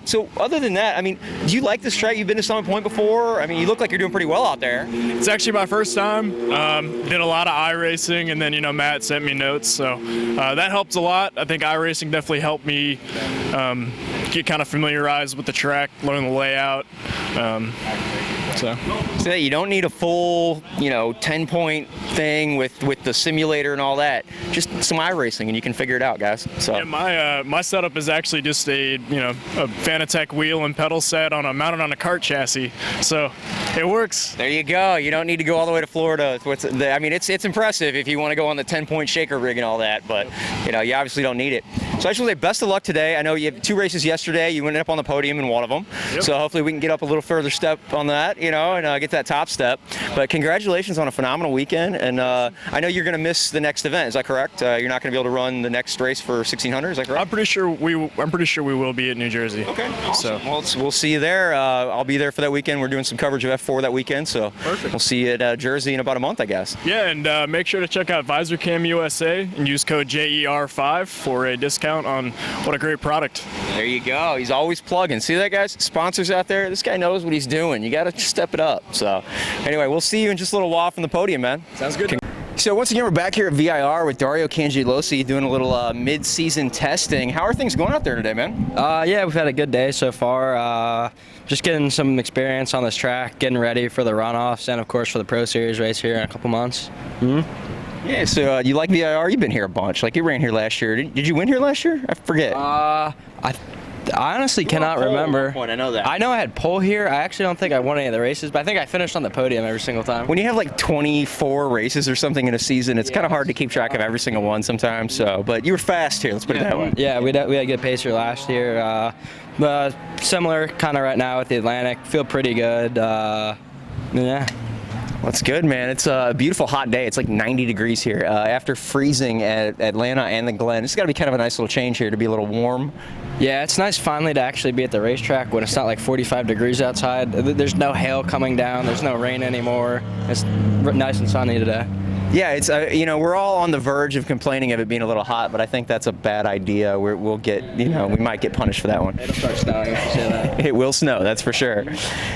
So other than that, I mean, do you like this track? You've been to Summit Point before? I mean, you look like you're doing pretty well out there. It's actually my first time. Did a lot of iRacing, and then, Matt sent me notes, so that helped a lot. I think iRacing definitely helped me get kind of familiarized with the track, learn the layout. So you don't need a full, 10-point thing with the simulator and all that. Just some iRacing, and you can figure it out, guys. So yeah, my setup is actually just a Fanatec wheel and pedal set mounted on a kart chassis. So it works. There you go. You don't need to go all the way to Florida. I mean, it's impressive if you want to go on the 10-point shaker rig and all that, but you obviously don't need it. So I just want to say best of luck today. I know you had 2 races yesterday. You ended up on the podium in one of them. Yep. So hopefully we can get up a little further step on that, and get that top step. But congratulations on a phenomenal weekend. And I know you're going to miss the next event. Is that correct? You're not going to be able to run the next race for 1600. Is that correct? I'm pretty sure we will be at New Jersey. Okay. Awesome. So we'll see you there. I'll be there for that weekend. We're doing some coverage of F4 that weekend. So Perfect. We'll see you at Jersey in about a month, I guess. Yeah, and make sure to check out VisorCam USA and use code JER5 for a discount on what a great product. There you go. He's always plugging. See that, guys? Sponsors out there. This guy knows what he's doing. You got to step it up. So anyway, we'll see you in just a little while from the podium, man. Sounds good. So once again, we're back here at VIR with Dario Cangialosi doing a little mid-season testing. How are things going out there today, man? Yeah, we've had a good day so far. Just getting some experience on this track, getting ready for the runoffs, and of course for the Pro Series race here in a couple months. Mm-hmm. Yeah, so you like VIR? You've been here a bunch. Like you ran here last year. Did you win here last year? I forget. I honestly cannot remember. At one point, I know that. I know I had pole here. I actually don't think I won any of the races, but I think I finished on the podium every single time. When you have like 24 races or something in a season, it's kind of hard to keep track of every single one sometimes. So, but you were fast here. Let's put it that way. Yeah, we had a good pace here last year. Similar kind of right now with the Atlantic. Feel pretty good. Yeah. That's good, man. It's a beautiful hot day. It's like 90 degrees here. After freezing at Atlanta and the Glen, it's got to be kind of a nice little change here to be a little warm. Yeah, it's nice finally to actually be at the racetrack when it's not like 45 degrees outside. There's no hail coming down. There's no rain anymore. It's nice and sunny today. Yeah, it's we're all on the verge of complaining of it being a little hot, but I think that's a bad idea. We'll get we might get punished for that one. It'll start snowing if you say that. It will snow, that's for sure.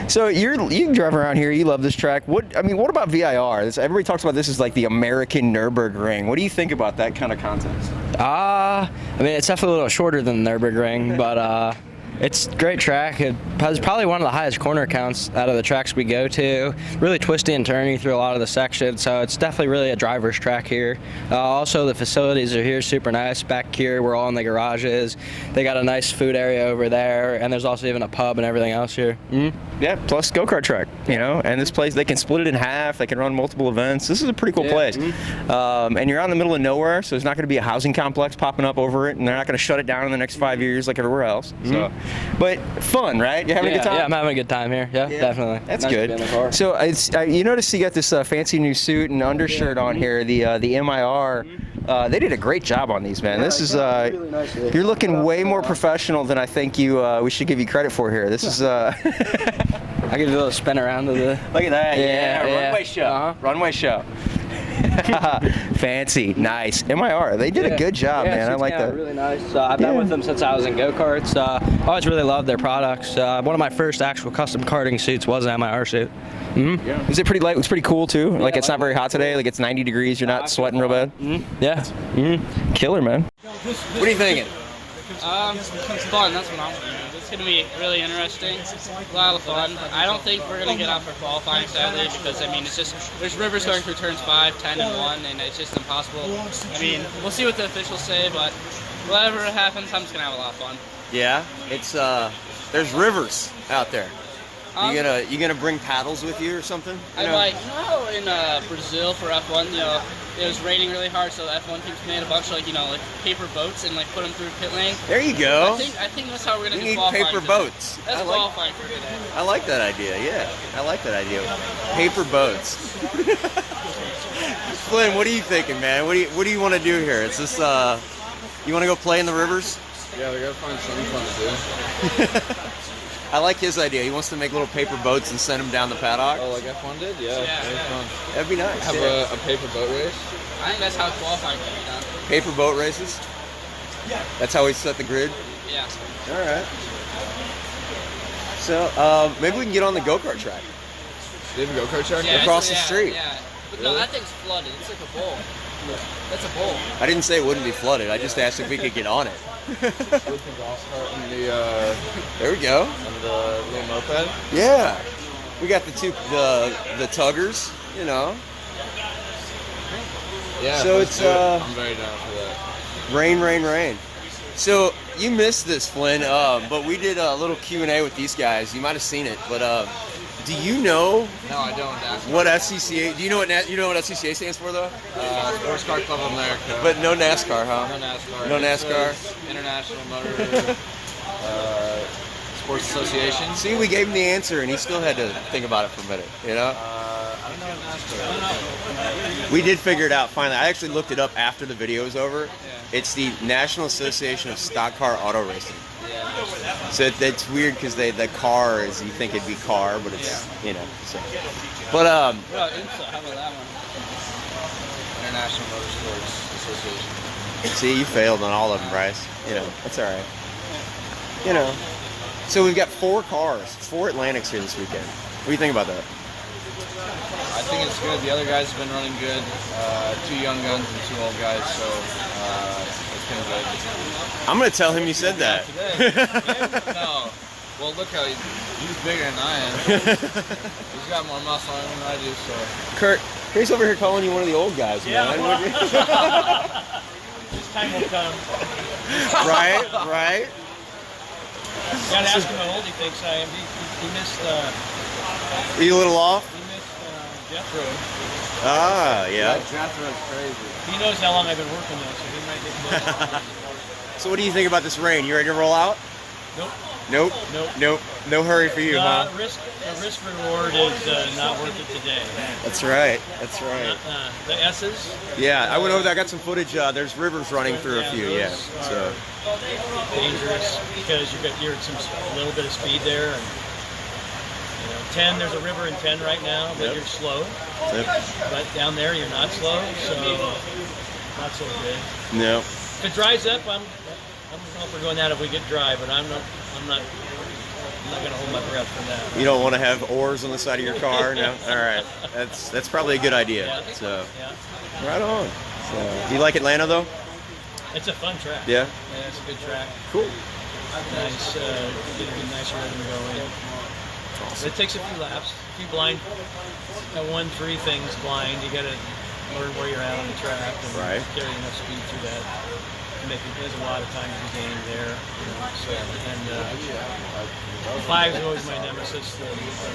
So you drive around here, you love this track. What about VIR? Everybody talks about this as like the American Nürburgring. What do you think about that kind of context? It's definitely a little shorter than the Nürburgring, but it's a great track. It has probably one of the highest corner counts out of the tracks we go to. Really twisty and turny through a lot of the sections, so it's definitely really a driver's track here. Also, the facilities are here super nice. Back here, we're all in the garages. They got a nice food area over there, and there's also even a pub and everything else here. Yeah, plus go-kart track, and this place, they can split it in half. They can run multiple events. This is a pretty cool place. And you're out in the middle of nowhere, so there's not going to be a housing complex popping up over it, and they're not going to shut it down in the next 5 years like everywhere else. So. But fun, right? You're having a good time? Yeah, I'm having a good time here. Yeah, definitely. That's nice good. To be in the car. So you notice you got this fancy new suit and undershirt on here, the MIR. They did a great job on these, man. This is really nice. You're looking way more professional than I think we should give you credit for here. This is I give you a little spin around to the. Look at that. Yeah. Runway show. Runway show. Fancy, nice. MIR, they did a good job, man. I like that. Really nice. I've been with them since I was in go-karts. I always really loved their products. One of my first actual custom karting suits was an MIR suit. Yeah. Is it pretty light? It's pretty cool too. Like it's not very hot today. Like it's 90 degrees. You're not sweating real bad. Yeah. Killer, man. What are you thinking? It's fun, that's what I'm thinking. It's going to be really interesting, a lot of fun. I don't think we're going to get out for qualifying, sadly, because, it's just, there's rivers going through turns 5, 10, and 1, and it's just impossible. We'll see what the officials say, but whatever happens, I'm just going to have a lot of fun. Yeah, it's, there's rivers out there. You gonna bring paddles with you or something? In Brazil for F1, it was raining really hard, so the F1 teams made a bunch of like paper boats and put them through pit lane. There you go. I think that's how we're gonna do qualifying. Paper boats. That's qualifying for today. I like that idea. Yeah, I like that idea. Paper boats. Flynn, what are you thinking, man? What do you want to do here? Is this you want to go play in the rivers? Yeah, we gotta find something fun to do. I like his idea. He wants to make little paper boats and send them down the paddock. Oh, like F1 did? Yeah, that'd be fun. That'd be nice. Have a paper boat race? I think that's how qualifying can be done. Paper boat races? Yeah. That's how we set the grid? Yeah. All right. So, maybe we can get on the go-kart track. Do you have a go-kart track? Yeah, across the street. Yeah. But no, that thing's flooded. It's like a bowl. That's a bowl. I didn't say it wouldn't be flooded. I just asked if we could get on it. There we go. And the little moped? Yeah. We got the tuggers, Yeah. So it's I'm very down for that. Rain. So you missed this, Flynn, but we did a little Q&A with these guys. You might have seen it, but do you know? No, I don't. What SCCA? Do you know what SCCA stands for though? Sports Car Club of America. But no NASCAR, huh? No NASCAR. No NASCAR. International Motor Sports Association. See, we gave him the answer, and he still had to think about it for a minute. I don't know what NASCAR is. We did figure it out finally. I actually looked it up after the video was over. Yeah. It's the National Association of Stock Car Auto Racing. Yeah. So that's weird because the car is, you think it'd be car, but it's So. But What about IMSA? How about that one? International Motorsports Association. See, you failed on all of them, Bryce. That's all right. So we've got 4 cars, 4 Atlantics here this weekend. What do you think about that? I think it's good. The other guys have been running good. 2 young guns and 2 old guys, so it's been good. I'm going to tell him you said that. No. Well, look how he's bigger than I am. He's got more muscle on him than I do, so. Kurt, he's over here calling you one of the old guys, man. Well, this time will come. Right? Gotta ask him how old he thinks I am. He missed. Are you a little off? He missed Jethro. Ah, yeah. Jethro's crazy. He knows how long I've been working though, so he might get close. So what do you think about this rain? You ready to roll out? Nope. No hurry for you, huh? The risk reward is not worth it today. That's right. The S's? Yeah, I went over there. I got some footage. There's rivers running through a few. Yeah. So dangerous because you're at a little bit of speed there, and 10, there's a river in 10 right now, but you're slow. Yep. But down there, you're not slow, so not so good. No. If it dries up, I'm all for doing that if we get dry, but I'm not going to hold my breath for that. You don't want to have oars on the side of your car? No? All right. That's probably a good idea. Yeah. So, Yeah. right on. So, you like Atlanta, though? It's a fun track. Yeah? Yeah, it's a good track. Cool. Nice, get a nice rhythm going. Awesome. It takes a few laps, a few blind, 1-3 things blind. You got to learn where you're at on the track and carry enough speed through that. There's a lot of time to be gained there. So, and 5 is always my nemesis. The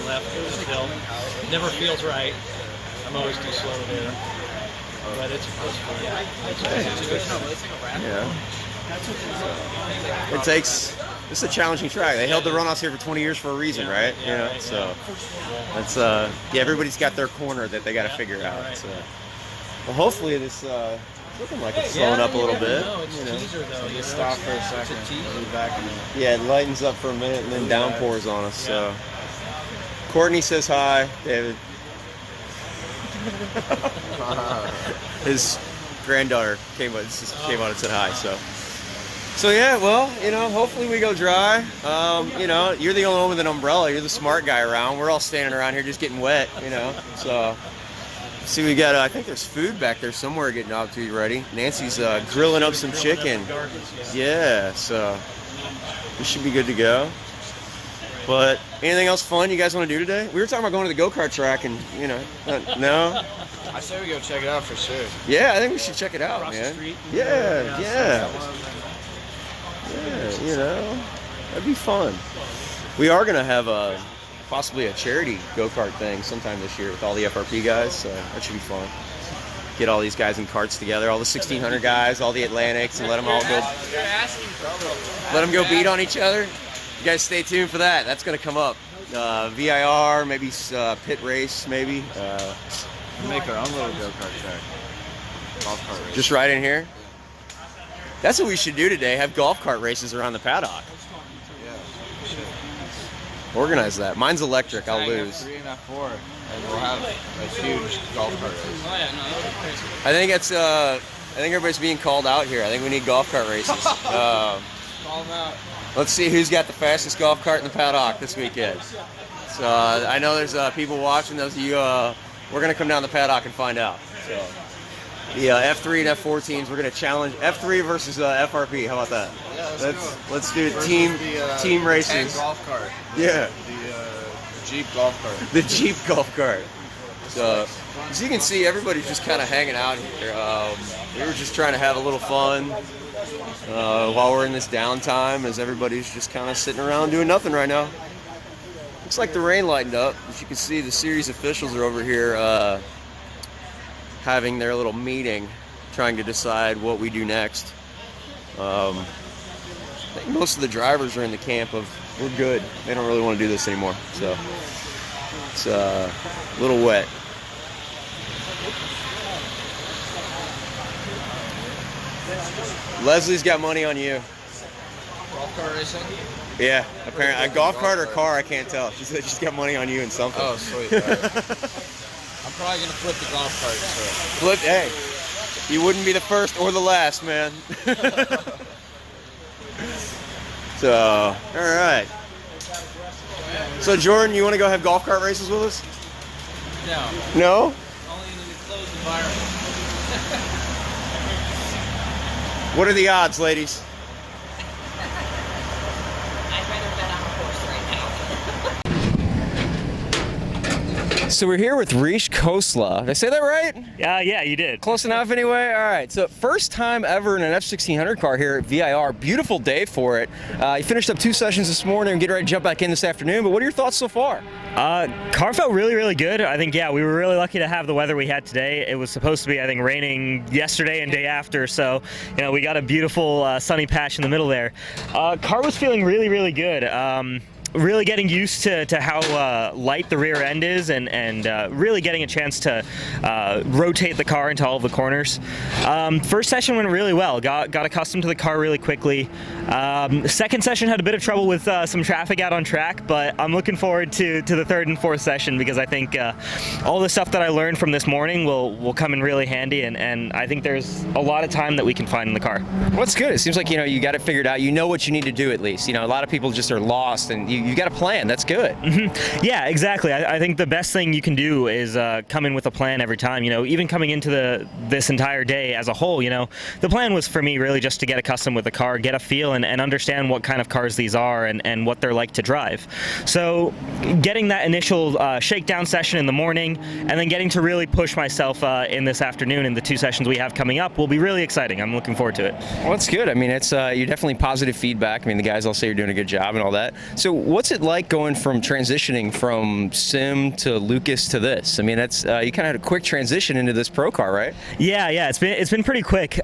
left is the hill. It never feels right. I'm always too slow there. But it's fun. Yeah. It's a challenging track. They held the runouts here for 20 years for a reason, right? So that's everybody's got their corner that they got to figure out. So, well, hopefully this looking like it's slowing up a little bit. Just stop for a second. Move back Yeah, it lightens up for a minute and then downpours on us. So, Courtney says hi, David. His granddaughter came on and said hi. So yeah, well, hopefully we go dry. You're the only one with an umbrella. You're the smart guy around. We're all standing around here just getting wet. So see, we got. I think there's food back there somewhere getting out to you ready. Nancy's grilling up some chicken. Yeah, so we should be good to go. But anything else fun you guys want to do today? We were talking about going to the go-kart track, and no. I say we go check it out for sure. Yeah, I think we should check it out, man. Yeah. That'd be fun. We are gonna have possibly a charity go-kart thing sometime this year with all the FRP guys, so that should be fun. Get all these guys in karts together, all the 1600 guys, all the Atlantics, and let them all go. Let them go beat on each other. You guys stay tuned for that. That's going to come up. VIR, maybe pit race, maybe. Make our own little go-kart track. Golf cart race. Just right in here? That's what we should do today, have golf cart races around the paddock. Yeah, we should. Organize that. Mine's electric, I'll lose. F3 and F4, and we'll have a huge golf cart race. Oh, yeah, no, that would be crazy. I think everybody's being called out here. I think we need golf cart races. Call them out. Let's see who's got the fastest golf cart in the paddock this weekend. So I know there's people watching. Those of you, we're going to come down the paddock and find out. So the F3 and F4 teams, we're going to challenge F3 versus FRP. How about that? Yeah, let's do team races. Golf cart. Yeah. The Jeep golf cart. The Jeep golf cart. So as you can see, everybody's just kind of hanging out here. We were just trying to have a little fun. While we're in this downtime, as everybody's just kind of sitting around doing nothing right now. Looks like the rain lightened up. As you can see, the series officials are over here having their little meeting, trying to decide what we do next. I think most of the drivers are in the camp of, we're good. They don't really want to do this anymore. So it's a little wet. Leslie's got money on you. Golf cart racing? Yeah, apparently. A golf cart or car, I can't tell. She said she's got money on you and something. Oh, sweet. Right. I'm probably going to flip the golf cart. So. Flip, hey, you wouldn't be the first or the last, man. So, all right. So, Jordan, you want to go have golf cart races with us? No. No? Only in an enclosed environment. What are the odds, ladies? I'd rather bet on a horse right now. So we're here with Khosla. Did I say that right? Yeah, you did. Close enough anyway? All right, so first time ever in an F1600 car here at VIR. Beautiful day for it. You finished up 2 sessions this morning and getting ready to jump back in this afternoon, but what are your thoughts so far? Car felt really, really good. I think, we were really lucky to have the weather we had today. It was supposed to be, I think, raining yesterday and day after, so, we got a beautiful sunny patch in the middle there. Car was feeling really, really good. Really getting used to how light the rear end is and really getting a chance to rotate the car into all of the corners. First session went really well. Got accustomed to the car really quickly. Second session had a bit of trouble with some traffic out on track, but I'm looking forward to the third and fourth session because I think all the stuff that I learned from this morning will come in really handy, and I think there's a lot of time that we can find in the car. Well, it's good. It seems like, you got it figured out. You know what you need to do at least. A lot of people just are lost, and you got a plan. That's good. Mm-hmm. Yeah, exactly. I think the best thing you can do is come in with a plan every time. Even coming into this entire day as a whole, the plan was for me really just to get accustomed with the car, get a feel, and understand what kind of cars these are and what they're like to drive. So getting that initial shakedown session in the morning and then getting to really push myself in this afternoon in the 2 sessions we have coming up will be really exciting. I'm looking forward to it. Well, it's good. I mean, it's you're definitely positive feedback. I mean, the guys all say you're doing a good job and all that. So what's it like going from transitioning from sim to Lucas to this? I mean, that's you kind of had a quick transition into this pro car, right? Yeah, it's been pretty quick.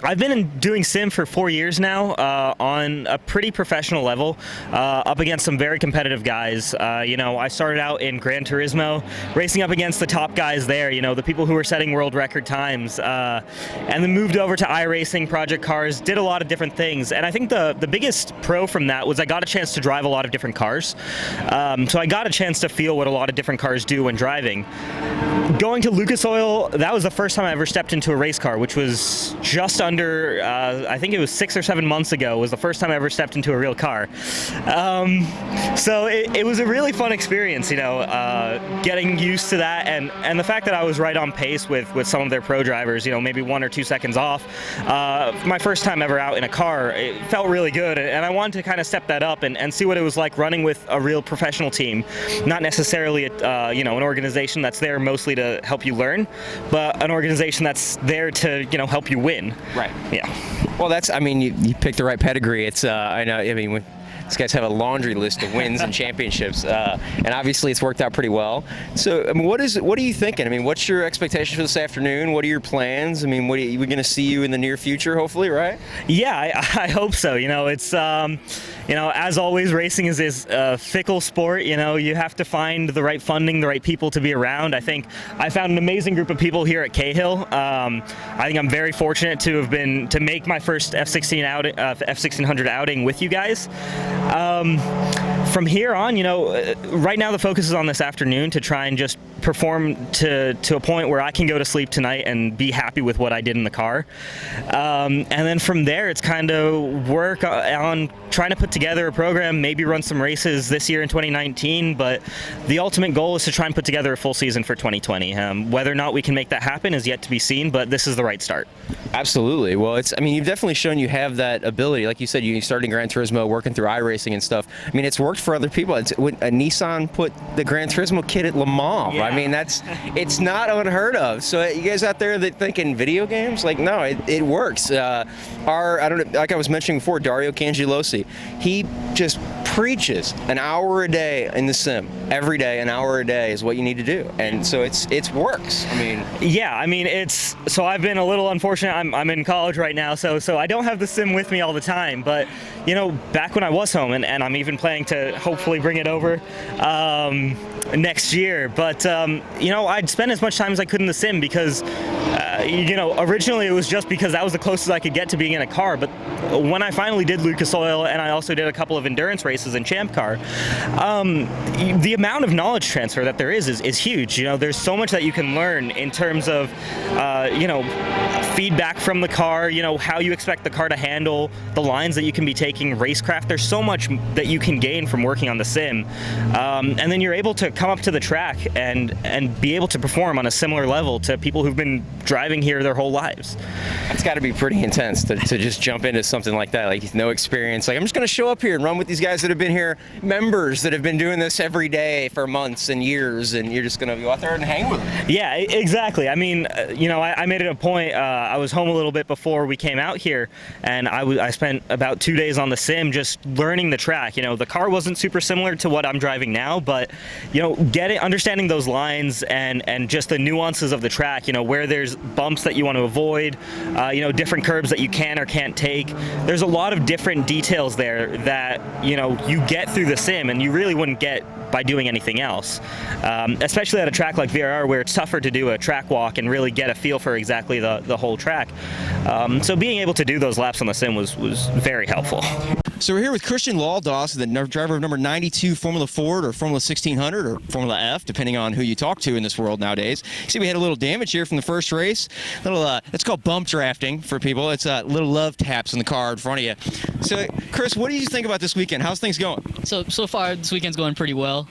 I've been doing sim for 4 years now on a pretty professional level, up against some very competitive guys. I started out in Gran Turismo, racing up against the top guys there, the people who were setting world record times, and then moved over to iRacing, Project Cars, did a lot of different things. And I think the biggest pro from that was I got a chance to drive a lot of different cars. So I got a chance to feel what a lot of different cars do when driving. Going to Lucas Oil, that was the first time I ever stepped into a race car, which was just under, I think it was 6 or 7 months ago, was the first time I ever stepped into a real car. So it was a really fun experience, getting used to that, and the fact that I was right on pace with some of their pro drivers, maybe 1 or 2 seconds off. My first time ever out in a car, it felt really good, and I wanted to kind of step that up and see what it was like running with a real professional team, not necessarily an organization that's there mostly to help you learn, but an organization that's there to help you win. Right. Yeah. Well, you picked the right pedigree. It's I know. I mean, these guys have a laundry list of wins and championships, and obviously it's worked out pretty well. So, I mean, what are you thinking? I mean, what's your expectation for this afternoon? What are your plans? I mean, we're going to see you in the near future, hopefully, right? Yeah, I hope so. It's as always, racing is a fickle sport. You have to find the right funding, the right people to be around. I think I found an amazing group of people here at Cahill. I think I'm very fortunate to make my first F1600 outing with you guys. From here on, right now the focus is on this afternoon to try and just perform to a point where I can go to sleep tonight and be happy with what I did in the car. And then from there, it's kind of work on trying to put together a program, maybe run some races this year in 2019, but the ultimate goal is to try and put together a full season for 2020. Whether or not we can make that happen is yet to be seen, but this is the right start. Absolutely. Well, you've definitely shown you have that ability. Like you said, you started in Gran Turismo, working through iRacing and stuff. I mean, it's worked for other people. When Nissan put the Gran Turismo kit at Le Mans. Yeah. I mean, it's not unheard of. So you guys out there that thinking video games, no, it works. I don't know, like I was mentioning before, Dario Cangialosi, he just preaches an hour a day in the sim. Every day, an hour a day is what you need to do. And so it works. So I've been a little unfortunate. I'm in college right now, so I don't have the sim with me all the time. But, back when I was home, and I'm even planning to hopefully bring it over next year. But, I'd spend as much time as I could in the sim because, originally it was just because that was the closest I could get to being in a car. But when I finally did Lucas Oil, and I also did a couple of endurance races in Champ Car, the amount of knowledge transfer that there is huge. There's so much that you can learn in terms of, feedback from the car, how you expect the car to handle, the lines that you can be taking, racecraft. There's so much that you can gain from working on the sim. And then you're able to come up to the track and be able to perform on a similar level to people who've been driving here their whole lives. It's got to be pretty intense to just jump into something like that, like no experience. I'm just going to show up here and run with these guys that have been here, members that have been doing this every day for months and years, and you're just going to go out there and hang with them. Yeah, exactly. I made it a point. I was home a little bit before we came out here, and I spent about 2 days on the sim just learning the track. The car wasn't super similar to what I'm driving now, but understanding those lines and just the nuances of the track. Where there's bumps that you want to avoid, different curbs that you can or can't take. There's a lot of different details there that, you get through the sim and you really wouldn't get by doing anything else, especially at a track like VRR where it's tougher to do a track walk and really get a feel for exactly the whole track. So being able to do those laps on the sim was very helpful. So we're here with Lal Dass, the driver of number 92 Formula Ford or Formula 1600 or Formula F, depending on who you talk to in this world nowadays. See, we had a little damage here from the first race. It's called bump drafting for people. It's little love taps in the car in front of you. So, Chris, what do you think about this weekend? How's things going? So far, this weekend's going pretty well.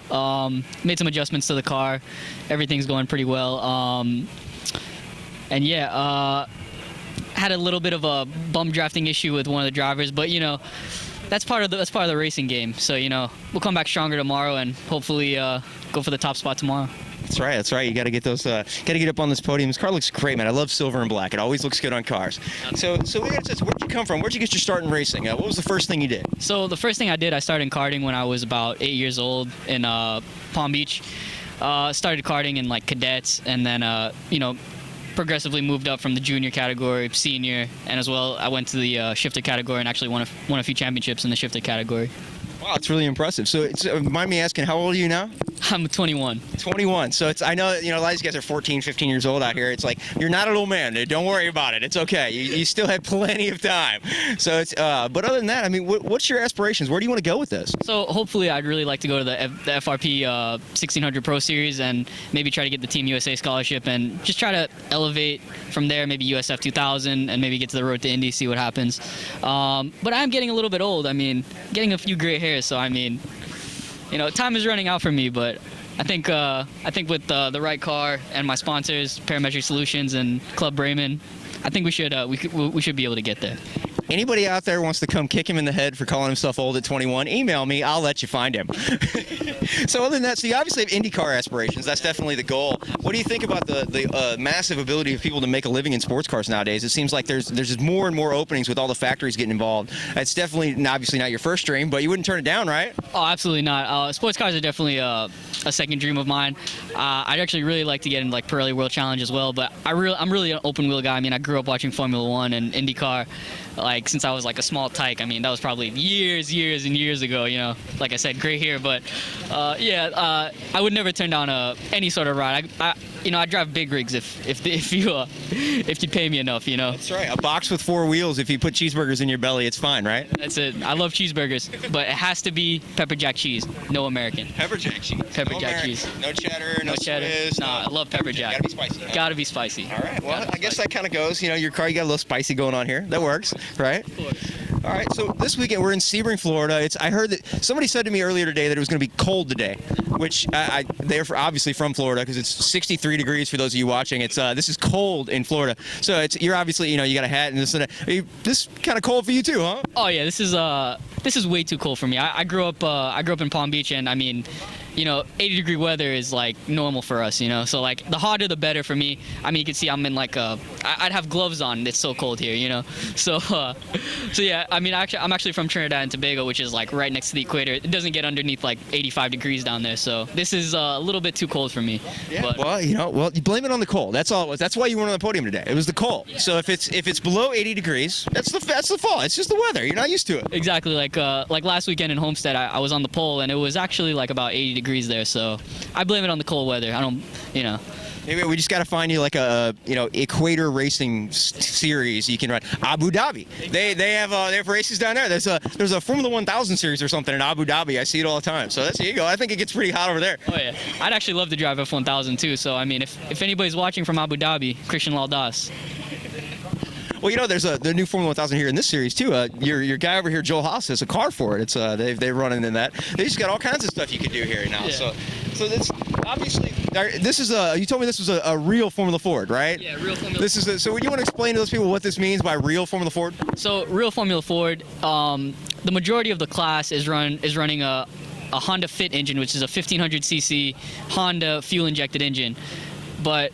Made some adjustments to the car. Everything's going pretty well. Had a little bit of a bump drafting issue with one of the drivers, but that's part of the racing game. So we'll come back stronger tomorrow and hopefully go for the top spot tomorrow. That's right. You got to get those. Got to get up on this podium. This car looks great, man. I love silver and black. It always looks good on cars. So we got to. Where'd you come from? Where'd you get your start in racing? What was the first thing you did? So the first thing I did, I started in karting when I was about 8 years old in Palm Beach. Started karting in like cadets, and then progressively moved up from the junior category, senior, and as well I went to the shifter category and actually won a few championships in the shifter category. Wow, it's really impressive. So, mind me asking, how old are you now? I'm 21. 21. So I know, a lot of these guys are 14, 15 years old out here. It's like, you're not an old man. Don't worry about it. It's okay. You still have plenty of time. So but other than that, I mean, what's your aspirations? Where do you want to go with this? So hopefully I'd really like to go to the FRP 1600 Pro Series and maybe try to get the Team USA scholarship and just try to elevate from there, maybe USF 2000 and maybe get to the road to Indy, see what happens. But I'm getting a little bit old. I mean, getting a few gray hairs. So I mean, time is running out for me, but I think with the right car and my sponsors, Parametric Solutions and Club Brayman, I think we should be able to get there. Anybody out there wants to come kick him in the head for calling himself old at 21, email me. I'll let you find him. So other than that, so you obviously have IndyCar aspirations. That's definitely the goal. What do you think about the massive ability of people to make a living in sports cars nowadays? It seems like there's just more and more openings with all the factories getting involved. It's definitely obviously not your first dream, but you wouldn't turn it down, right? Oh, absolutely not. Sports cars are definitely a second dream of mine. I'd actually really like to get in like Pirelli World Challenge as well, but I'm really an open wheel guy. I mean, I grew up watching Formula One and IndyCar. Like since I was like a small tyke. I mean, that was probably years and years ago, like I said, gray hair, but I would never turn down any sort of ride. I drive big rigs if you pay me enough, That's right. A box with 4 wheels, if you put cheeseburgers in your belly, it's fine, right? That's it. I love cheeseburgers, but it has to be pepper jack cheese, no American. Pepper jack cheese. Pepper jack cheese. No cheddar, no Swiss. Nah, I love pepper jack. Gotta be spicy. Gotta be spicy. All right. Well, I guess that kind of goes. Your car, you got a little spicy going on here. That works, right? Of course. All right. So this weekend we're in Sebring, Florida. I heard that somebody said to me earlier today that it was going to be cold today, which they're obviously from Florida because it's 63 degrees for those of you watching. This is cold in Florida. So you're obviously you got a hat and this and that. This kind of cold for you too, huh? Oh yeah, this is way too cold for me. I grew up in Palm Beach, and I mean, 80-degree weather is like normal for us, So like the hotter the better for me. I mean, you can see I'm in like I'd have gloves on. It's so cold here, So yeah, I mean, I'm actually from Trinidad and Tobago, which is like right next to the equator. It doesn't get underneath like 85 degrees down there, so this is a little bit too cold for me. Yeah. But, well, you blame it on the cold. That's all it was. That's why you weren't on the podium today. It was the cold. Yeah. So if it's below 80 degrees, that's the fall. It's just the weather. You're not used to it. Exactly. Like last weekend in Homestead, I was on the pole, and it was actually like about 80 degrees there. So I blame it on the cold weather. I don't, Maybe we just got to find you like a equator racing series you can run. Abu Dhabi. They have races down there. There's a Formula 1000 series or something in Abu Dhabi. I see it all the time. So there you go. I think it gets pretty hot over there. Oh yeah. I'd actually love to drive F1000 too. So I mean, if anybody's watching from Abu Dhabi, Lal Dass. Well, there's the new Formula 1000 here in this series too. Your guy over here, Joel Haas, has a car for it. It's they're running in that. They just got all kinds of stuff you can do here now. Yeah. So that's obviously this is you told me this was a real Formula Ford, right? Yeah, real Formula. So would you want to explain to those people what this means by real Formula Ford? So real Formula Ford, the majority of the class is running a Honda Fit engine, which is a 1500cc Honda fuel-injected engine, but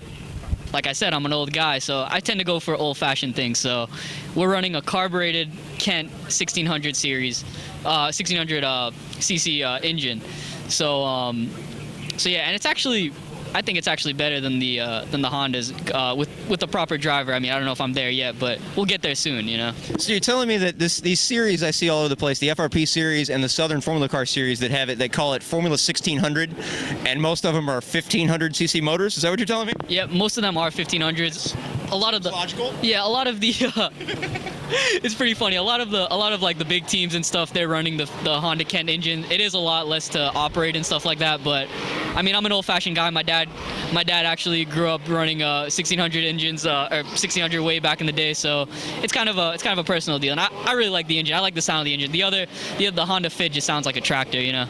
like I said, I'm an old guy, so I tend to go for old-fashioned things. So we're running a carbureted Kent 1600 series, 1600 cc engine. So yeah, and it's actually I think it's actually better than the Hondas with the proper driver. I mean, I don't know if I'm there yet, but we'll get there soon, you know. So you're telling me that these series I see all over the place, the FRP series and the Southern Formula Car series that have it, they call it Formula 1600, and most of them are 1500 cc motors. Is that what you're telling me? Yeah, most of them are 1500s. A lot of the logical. Yeah, a lot of the. It's pretty funny. A lot of like the big teams and stuff, they're running the Honda Kent engine. It is a lot less to operate and stuff like that. But I mean, I'm an old-fashioned guy. My dad actually grew up running 1600 engines or 1600 way back in the day. So it's kind of a personal deal. And I really like the engine. I like the sound of the engine. The Honda Fit just sounds like a tractor, you know.